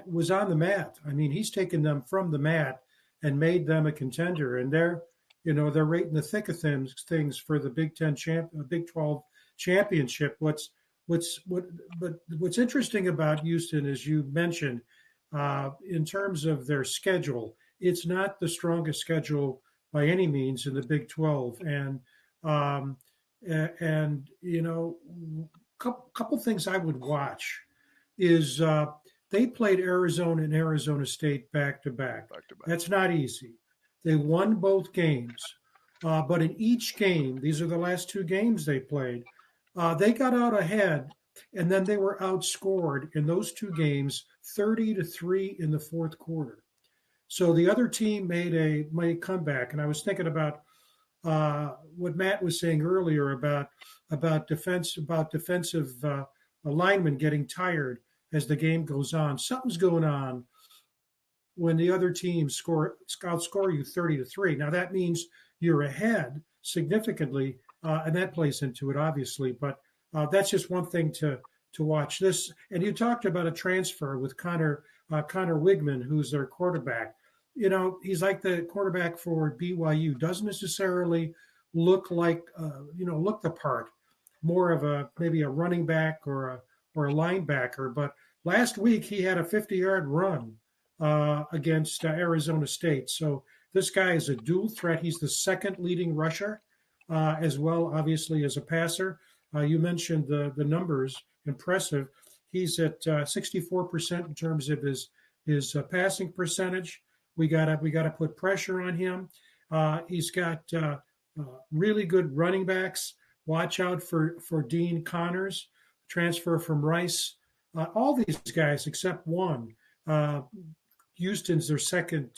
was on the mat. I mean, he's taken them from the mat and made them a contender. And they're right in the thick of things for the Big 12 championship. What's interesting about Houston, as you mentioned, in terms of their schedule, it's not the strongest schedule by any means in the Big 12. And couple things I would watch is they played Arizona and Arizona State back to back. That's not easy. They won both games, but in each game, these are the last 2 games they played, they got out ahead, and then they were outscored in those 2 games 30-3 in the fourth quarter. So the other team made a comeback, and I was thinking about what Matt was saying earlier about defensive linemen getting tired as the game goes on. Something's going on when the other team outscore you 30-3. Now that means you're ahead significantly, and that plays into it, obviously. But that's just one thing to watch. This, and you talked about a transfer with Connor Wigman, who's their quarterback. He's like the quarterback for BYU. Doesn't necessarily look the part. More of maybe a running back or a linebacker. But last week he had a 50-yard run against Arizona State. So this guy is a dual threat. He's the second leading rusher as well, obviously, as a passer. You mentioned the numbers, impressive. He's at 64% in terms of his passing percentage. We gotta put pressure on him. He's got really good running backs. Watch out for Dean Connors, transfer from Rice. All these guys except one. Houston's their second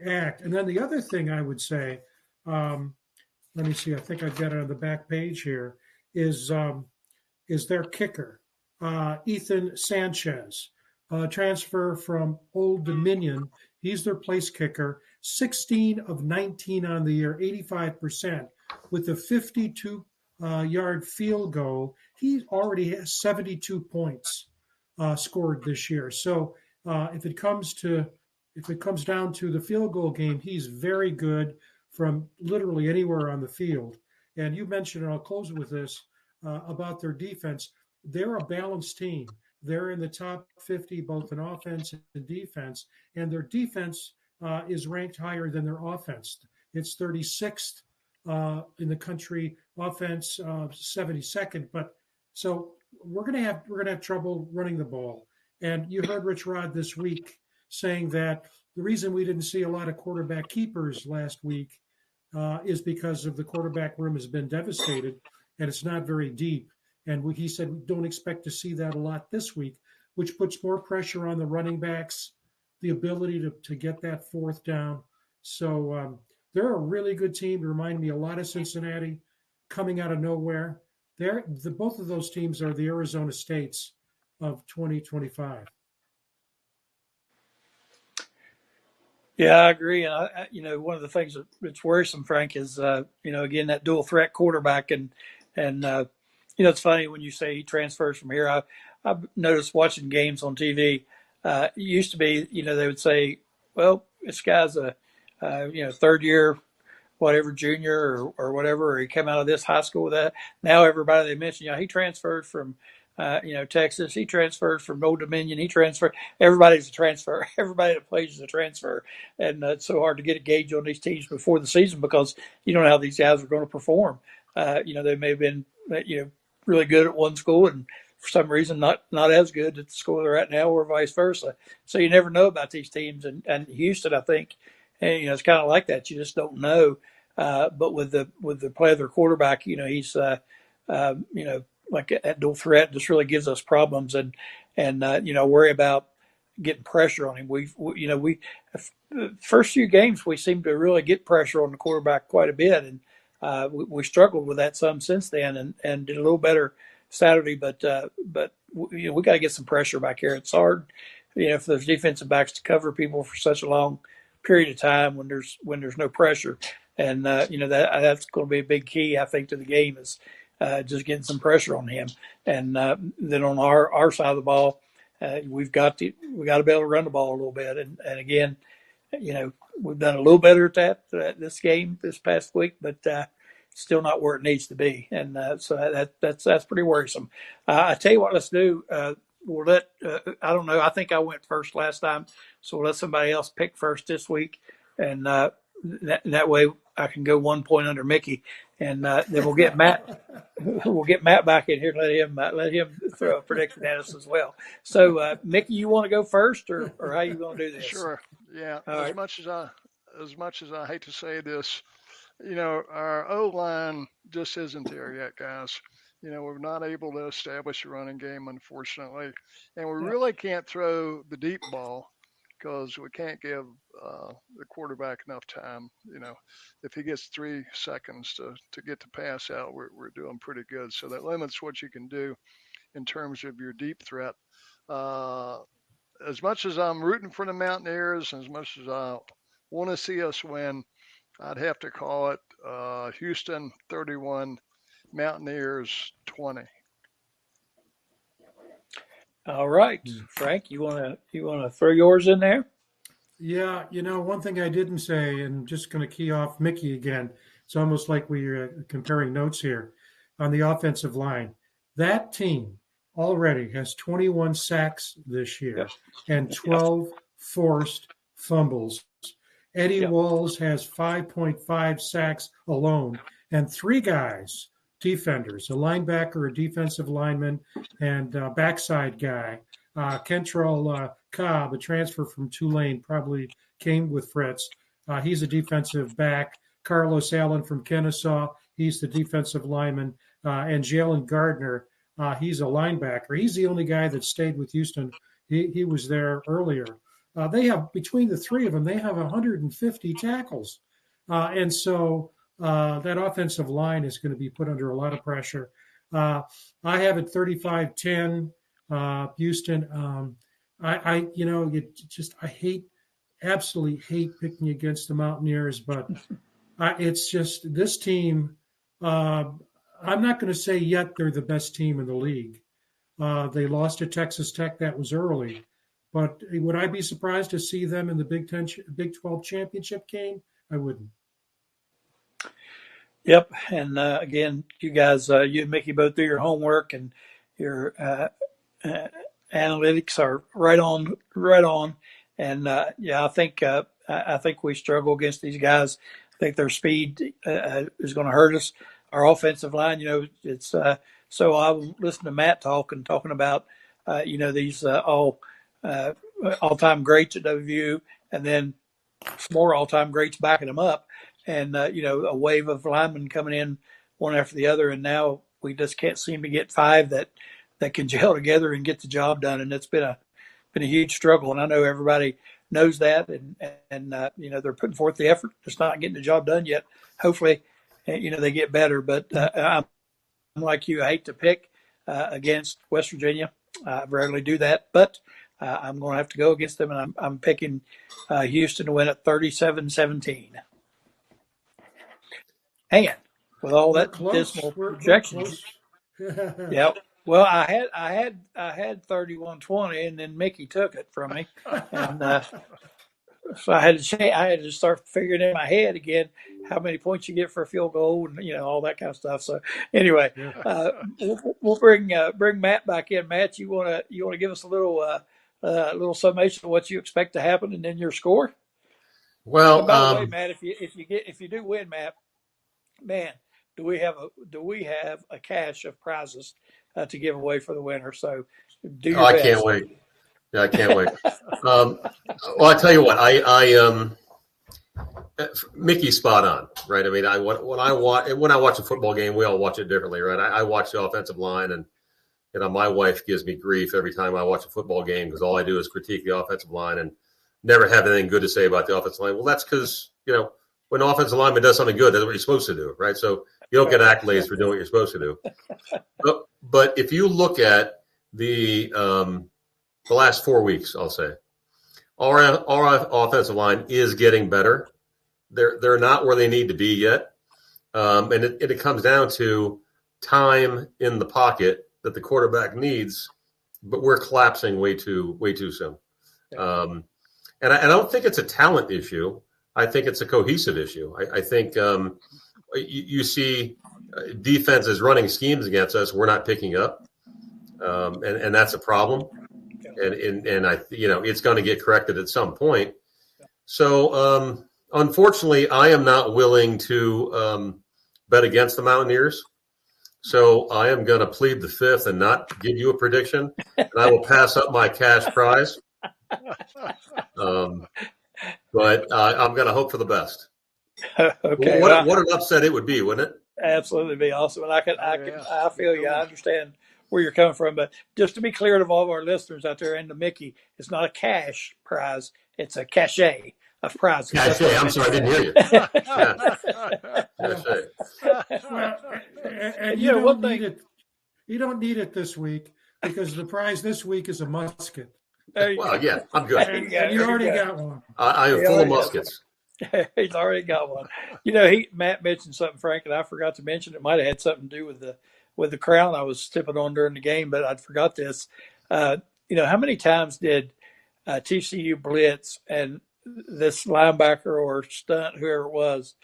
act. And then the other thing I would say, let me see, I think I've got it on the back page here, is their kicker, Ethan Sanchez, transfer from Old Dominion. He's their place kicker, 16 of 19 on the year, 85%, with a 52-yard field goal. He already has 72 points scored this year. So if it comes down to the field goal game, he's very good from literally anywhere on the field. And you mentioned, and I'll close with this, about their defense. They're a balanced team. They're in the top 50, both in offense and defense, and their defense is ranked higher than their offense. It's 36th in the country, offense 72nd. But so we're gonna have trouble running the ball. And you heard Rich Rod this week saying that the reason we didn't see a lot of quarterback keepers last week is because of the quarterback room has been devastated and it's not very deep. And he said we don't expect to see that a lot this week, which puts more pressure on the running backs, the ability to get that fourth down. So they're a really good team. They remind me a lot of Cincinnati, coming out of nowhere. Both of those teams are the Arizona States of 2025. Yeah, I agree. And one of the things that's worrisome, Frank, is again that dual threat quarterback, and it's funny when you say he transfers from here. I've noticed watching games on TV. It used to be, they would say, well, this guy's a third year whatever junior or whatever, or he came out of this high school with that. Now everybody they mention, he transferred from Texas. He transferred from Old Dominion. He transferred. Everybody's a transfer. Everybody that plays is a transfer, and it's so hard to get a gauge on these teams before the season because you don't know how these guys are going to perform. They may have been really good at one school and for some reason not as good at the school they're at now, or vice versa. So you never know about these teams. And Houston, I think, it's kind of like that. You just don't know. But with the play of their quarterback, he's like at dual threat just really gives us problems and worry about getting pressure on him. We first few games we seemed to really get pressure on the quarterback quite a bit, and we struggled with that some since then, and did a little better Saturday. But we got to get some pressure back here. It's hard, if there's defensive backs to cover people for such a long period of time when there's no pressure, and that's going to be a big key, I think, to the game is just getting some pressure on him. And then on our side of the ball, we got to be able to run the ball a little bit. And again, we've done a little better at that this game this past week, but still not where it needs to be. And so that's pretty worrisome. I tell you what, let's do. We'll let I don't know. I think I went first last time, so we'll let somebody else pick first this week, and that way I can go 1 point under Mickey, and then we'll get Matt. We'll get Matt back in here and let him throw a prediction at us as well. So Mickey, you want to go first, or how you going to do this? Sure. Yeah. All as right. much as I hate to say this, our O-line just isn't there yet, guys. We're not able to establish a running game, unfortunately, and we really can't throw the deep ball because we can't give the quarterback enough time. If he gets 3 seconds to get the pass out, we're doing pretty good. So that limits what you can do in terms of your deep threat. As much as I'm rooting for the Mountaineers, and as much as I want to see us win, I'd have to call it Houston 31, Mountaineers 20. All right, Frank, you wanna throw yours in there? Yeah, one thing I didn't say, and just going to key off Mickey again. It's almost like we're comparing notes here on the offensive line. That team already has 21 sacks this year and 12 forced fumbles. Eddie Walls has 5.5 sacks alone, and 3 guys, defenders, a linebacker, a defensive lineman, and a backside guy. Kentrell Cobb, a transfer from Tulane, probably came with Fritz. He's a defensive back. Carlos Allen from Kennesaw, he's the defensive lineman. And Jalen Gardner, he's a linebacker. He's the only guy that stayed with Houston. He was there earlier. They have, between the 3 of them, they have 150 tackles. And so that offensive line is going to be put under a lot of pressure. I have it 35-10, Houston. I absolutely hate picking against the Mountaineers, but it's just this team. I'm not going to say yet they're the best team in the league. They lost to Texas Tech. That was early. But would I be surprised to see them in the Big 12 championship game? I wouldn't. Yep. And again, you guys, you and Mickey both do your homework, and your analytics are right on. And I think we struggle against these guys. I think their speed is going to hurt us. Our offensive line, it's so I listened to Matt talking about these all-time greats at WVU, and then some more all-time greats backing them up, and a wave of linemen coming in one after the other, and now we just can't seem to get 5 that can gel together and get the job done, and it's been a huge struggle, and I know everybody knows that, and they're putting forth the effort, just not getting the job done yet. Hopefully, they get better, but I'm like you, I hate to pick against West Virginia. I rarely do that, but I'm going to have to go against them, and I'm picking Houston to win at 37-17. And with all We're that close. dismal We're projections, close. yep. Well, I had 31-20, and then Mickey took it from me, and so I had to start figuring in my head again how many points you get for a field goal, and all that kind of stuff. So anyway, Yeah. we'll bring Matt back in. Matt, you wanna give us a little summation of what you expect to happen, and then your score. Well, And by the way, Matt, if you do win, Matt, man, do we have a cache of prizes to give away for the winner? So do your I best. can't wait. Yeah, I can't wait. Well, I tell you what, Mickey's spot on, right? I mean, when I watch a football game, we all watch it differently, right? I watch the offensive line, and my wife gives me grief every time I watch a football game because all I do is critique the offensive line and never have anything good to say about the offensive line. Well, that's because when an offensive lineman does something good, that's what you're supposed to do, right? So you don't get accolades for doing what you're supposed to do. But if you look at the last 4 weeks, I'll say, our offensive line is getting better. They're not where they need to be yet, and it comes down to time in the pocket that the quarterback needs, but we're collapsing way too soon. And I don't think it's a talent issue. I think it's a cohesive issue. I think you see defenses running schemes against us we're not picking up, and that's a problem. And I it's going to get corrected at some point. So unfortunately, I am not willing to bet against the Mountaineers. So I am going to plead the fifth and not give you a prediction, and I will pass up my cash prize. But I'm going to hope for the best. Okay. What an upset it would be, wouldn't it? Absolutely be awesome. And I feel you. I understand where you're coming from, but just to be clear to all of our listeners out there and to Mickey, it's not a cash prize; it's a cachet of prizes. Cachet. I'm sorry, I didn't hear you. Cachet. Well, and you don't need it. You don't need it this week because the prize this week is a musket. Well, yeah, I'm good. And you already got one. I am full of muskets. He's already got one. Matt mentioned something, Frank, and I forgot to mention. It might have had something to do with the crown I was tipping on during the game, but I forgot this. How many times did TCU blitz and this linebacker or stunt, whoever it was,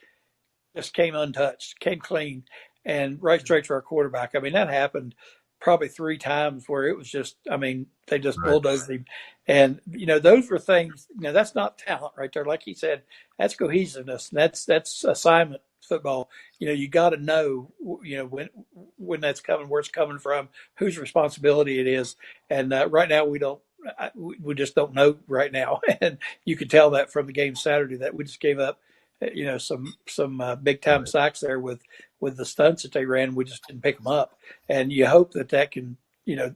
just came untouched, came clean, and right straight to our quarterback? I mean, that happened probably 3 times where it was just, they just bulldozed him. And, those were things, that's not talent right there. Like he said, that's cohesiveness. That's assignment football. You got to know, when that's coming, where it's coming from, whose responsibility it is. And right now we just don't know right now. And you could tell that from the game Saturday that we just gave up, some big time sacks there with the stunts that they ran. We just didn't pick them up. And you hope that can,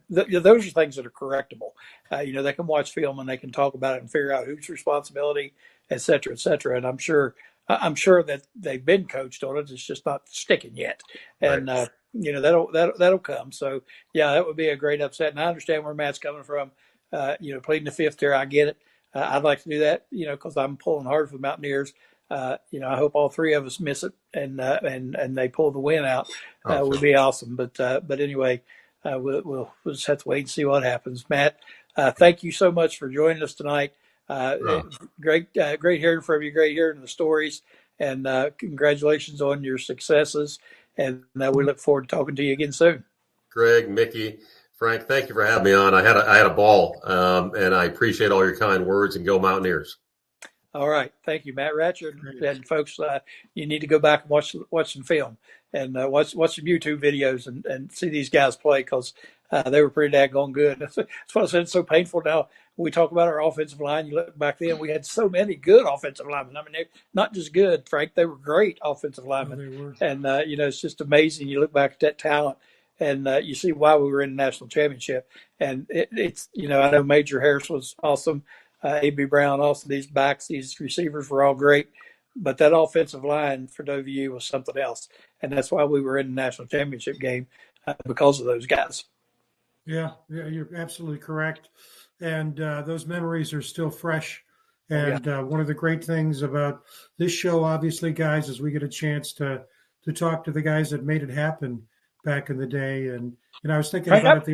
those are things that are correctable. They can watch film and they can talk about it and figure out whose responsibility, et cetera, et cetera. And I'm sure that they've been coached on it. It's just not sticking yet. And, that'll come. So yeah, that would be a great upset. And I understand where Matt's coming from, pleading the fifth here. I get it. I'd like to do that, cause I'm pulling hard for the Mountaineers. I hope all 3 of us miss it and they pull the win out. Would be awesome. But anyway, we'll just have to wait and see what happens. Matt, thank you so much for joining us tonight. Great hearing from you. Great hearing the stories, and congratulations on your successes. And we look forward to talking to you again soon. Greg, Mickey, Frank, thank you for having me on. I had a ball, and I appreciate all your kind words. And go Mountaineers! All right, thank you, Matt Wracher, and folks. You need to go back and watch some film and watch some YouTube videos and see these guys play because they were pretty daggone good. That's what I said. It's so painful now. We talk about our offensive line. You look back then, we had so many good offensive linemen. They're not just good, Frank. They were great offensive linemen. They were. And it's just amazing. You look back at that talent. And you see why we were in the national championship. And it's I know Major Harris was awesome. A.B. Brown, also these backs, these receivers were all great. But that offensive line for WVU was something else. And that's why we were in the national championship game because of those guys. Yeah, you're absolutely correct. And those memories are still fresh. Oh, yeah. And one of the great things about this show, obviously, guys, is we get a chance to talk to the guys that made it happen back in the day. And I was thinking Frank, about it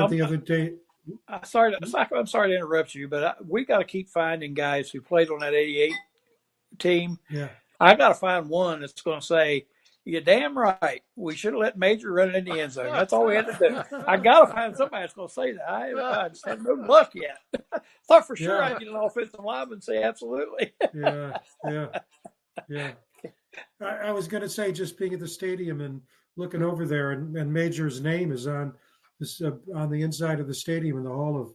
the other day. I'm sorry to interrupt you, but we got to keep finding guys who played on that '88 team. Yeah. I got to find one that's going to say, "You're damn right. We should have let Major run it in the end zone. That's all we had to do." I got to find somebody that's going to say that. I just had no luck yet. Thought for sure I'd get an offensive lineman and say absolutely. Yeah, yeah, yeah. I was going to say, just being at the stadium and looking over there, and Major's name is on this on the inside of the stadium in the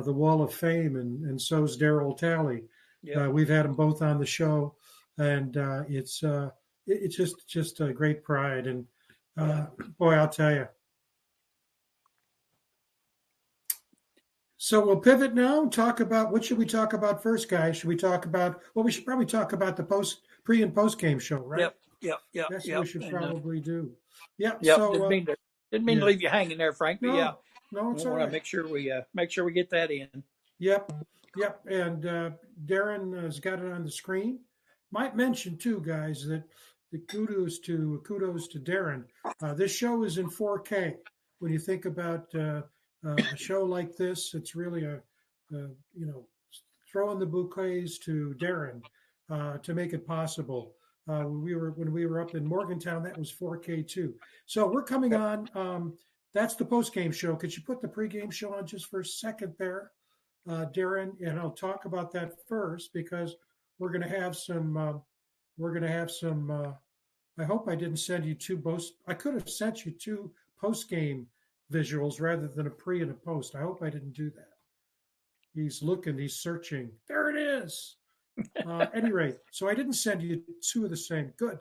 the Wall of Fame, and so's Darryl Talley. Yeah. We've had them both on the show, and it's just a great pride. And boy, I'll tell you. So we'll pivot now and talk about, what should we talk about first, guys? Should we talk about, well, we should probably talk about the pre and post game show, right? Yep. That's what we should probably do. Yep. Yep. So didn't mean to leave you hanging there, Frank. But no, it's we all want to right. make sure we get that in. Yep. And Darren has got it on the screen. Might mention too, guys, that the kudos to Darren. This show is in 4K. When you think about a show like this, it's really throwing the bouquets to Darren to make it possible. When we were up in Morgantown, that was 4K too. So we're coming on. That's the post game show. Could you put the pregame show on just for a second there, Darren? And I'll talk about that first, because we're going to have some. I hope I didn't send you two post. I could have sent you two post game visuals rather than a pre and a post. I hope I didn't do that. He's looking. He's searching. There it is. Any rate, so I didn't send you two of the same. Good.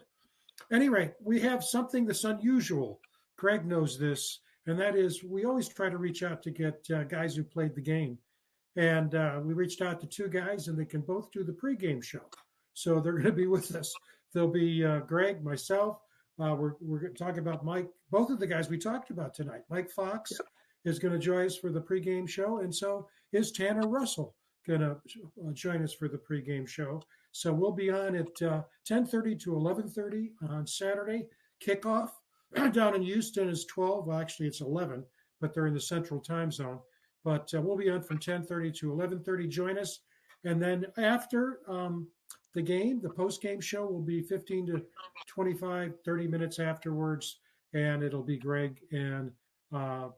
Any rate, we have something that's unusual. Greg knows this, and that is, we always try to reach out to get guys who played the game. And we reached out to two guys, and they can both do the pregame show. So they're going to be with us. There'll be Greg, myself. We're going to talk about Mike. Both of the guys we talked about tonight. Mike Fox is going to join us for the pregame show, and so is Tanner Russell going to join us for the pregame show. So we'll be on at 10:30 to 11:30 on Saturday. Kickoff down in Houston is 12. Well, actually, it's 11, but they're in the Central Time Zone. But we'll be on from 10:30 to 11:30. Join us. And then after the game, the post-game show will be 15 to 25, 30 minutes afterwards. And it'll be Greg and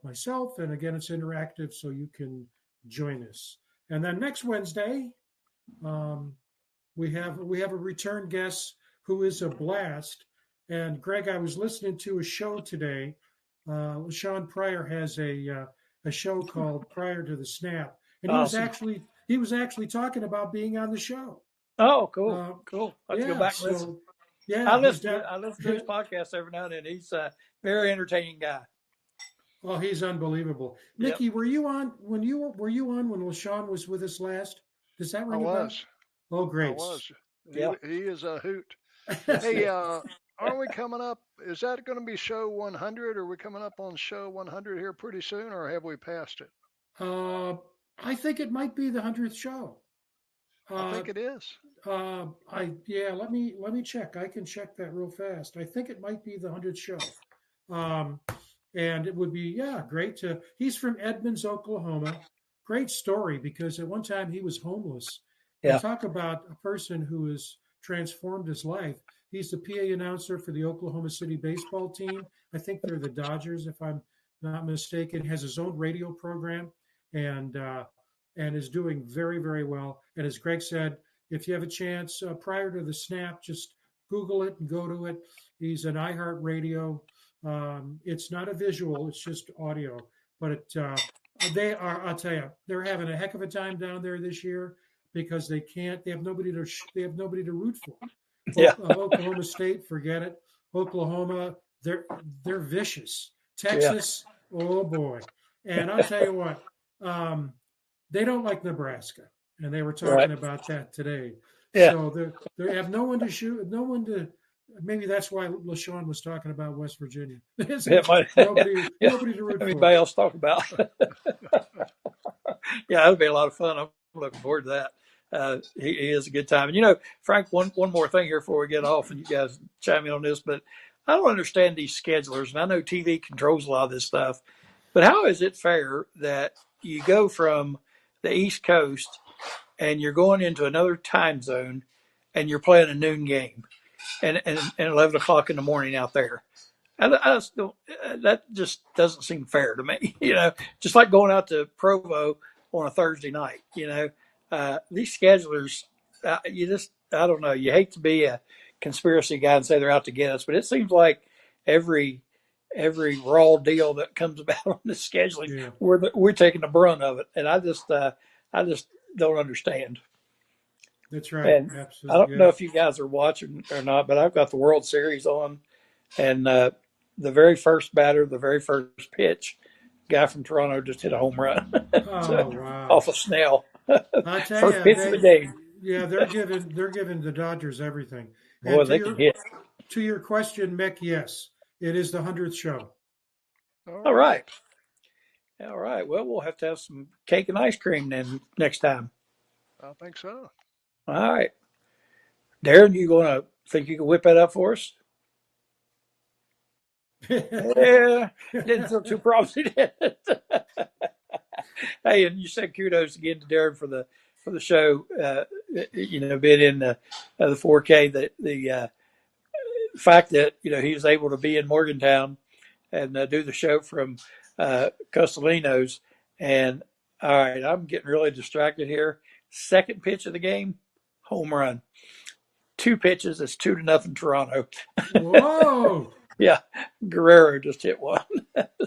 myself. And again, it's interactive, so you can join us. And then next Wednesday, we have a return guest who is a blast. And Greg, I was listening to a show today. Sean Pryor has a show called Prior to the Snap, and he was actually talking about being on the show. Oh, cool, cool. Let's go back and listen. Yeah, I listen to his podcast every now and then. He's a very entertaining guy. Well, he's unbelievable. Mickey, were you on when LaShawn was with us last? Does that ring a bell? I was. Oh, great. I was. Yep. He is a hoot. Hey, aren't we coming up? Is that going to be show 100? Are we coming up on show 100 here pretty soon, or have we passed it? I think it might be the 100th show. I think it is. Let me check. I can check that real fast. I think it might be the 100th show. And it would be, great he's from Edmonds, Oklahoma. Great story, because at one time he was homeless. Yeah. Talk about a person who has transformed his life. He's the PA announcer for the Oklahoma City baseball team. I think they're the Dodgers, if I'm not mistaken. Has his own radio program and is doing very, very well. And as Greg said, if you have a chance, prior to the snap, just Google it and go to it. He's an iHeartRadio. It's not a visual; it's just audio. But they are. I'll tell you, they're having a heck of a time down there this year, because they have nobody to root for. Yeah. Oklahoma State, forget it. Oklahoma, they're vicious. Texas, oh boy. And I'll tell you what, they don't like Nebraska, and they were talking about that today. Yeah. So they have no one to shoot, no one Maybe that's why LaShawn was talking about West Virginia. It might, yeah, Nobody to root anybody for. else talk about? Yeah, that'll be a lot of fun. I'm looking forward to that. He is a good time. And Frank, one more thing here before we get off, and you guys chime in on this, but I don't understand these schedulers, and I know TV controls a lot of this stuff, but how is it fair that you go from the East Coast and you're going into another time zone and you're playing a noon game and 11 o'clock in the morning out there? I just don't, that just doesn't seem fair to me. Just like going out to Provo on a Thursday night. These schedulers, I don't know. You hate to be a conspiracy guy and say they're out to get us, but it seems like every raw deal that comes about on the scheduling, Yeah, we're taking the brunt of it, and I just don't understand. that's right. And I don't Absolutely. know Yeah. if you guys are watching or not, but I've got the World Series on, and the very first batter, the very first pitch, guy from Toronto just hit a home run Oh wow! off a Snell. I tell First you, pitch of the game. they're giving the Dodgers everything. Boy, And they can hit. to your question, Mick, yes, it is the 100th show. All All right. right. All right. Well, we'll have to have some cake and ice cream then next time. I think so. All right. Darren, you going to think you can whip that up for us? Yeah. Didn't feel too promising, did it? Hey, and you said kudos again to Darren for the show. Being in the 4K, the fact that he was able to be in Morgantown and do the show from Castellanos. And all right, I'm getting really distracted here. Second pitch of the game, home run. Two pitches, it's 2-0 Toronto. Whoa! Yeah, Guerrero just hit one.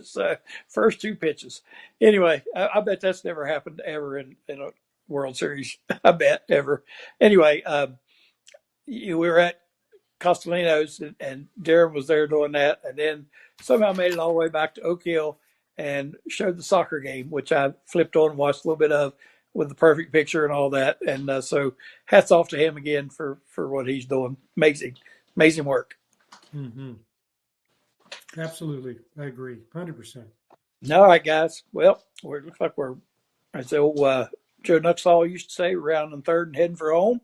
So first two pitches. Anyway, I bet that's never happened ever in a World Series. I bet ever. Anyway, we were at Castellanos, and Darren was there doing that, and then somehow made it all the way back to Oak Hill and showed the soccer game, which I flipped on and watched a little bit of with the perfect picture and all that. And so hats off to him again for what he's doing. Amazing work. Mm-hmm. Absolutely, I agree, 100%. All right, guys. Well, it looks like we're, as the old Joe Nuxall used to say, rounding third and heading for home.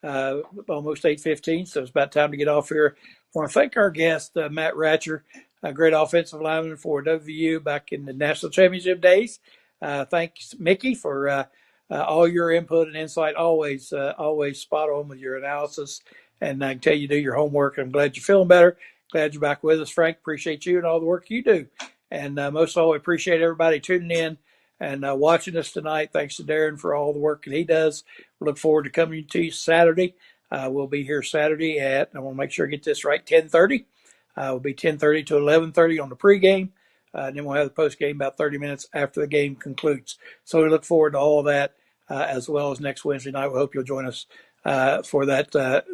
Almost 8:15, so it's about time to get off here. I want to thank our guest, Matt Wracher, a great offensive lineman for WVU back in the national championship days. Thanks, Mickey, for all your input and insight. Always spot on with your analysis, and I can tell you do your homework. I'm glad you're feeling better. Glad you're back with us, Frank. Appreciate you and all the work you do, and most of all, we appreciate everybody tuning in and watching us tonight. Thanks to Darren for all the work that he does. We look forward to coming to you Saturday. We'll be here Saturday at, I want to make sure I get this right, 10:30. We'll be 10:30 to 11:30 on the pregame. And then we'll have the postgame about 30 minutes after the game concludes. So we look forward to all of that, as well as next Wednesday night. We hope you'll join us for that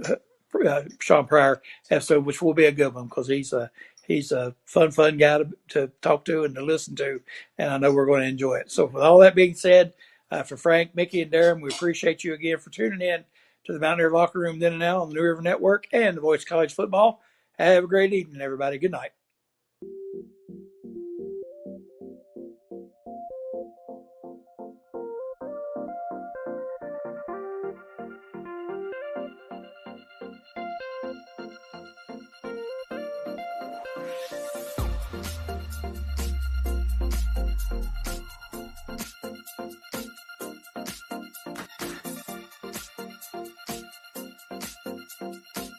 Sean Pryor episode, which will be a good one because he's a fun guy to talk to and to listen to, and I know we're going to enjoy it. So with all that being said, for Frank, Mickey, and Darren, we appreciate you again for tuning in to the Mountaineer Locker Room then and now on the New River Network and the Voice of College Football. Have a great evening, everybody. Good night.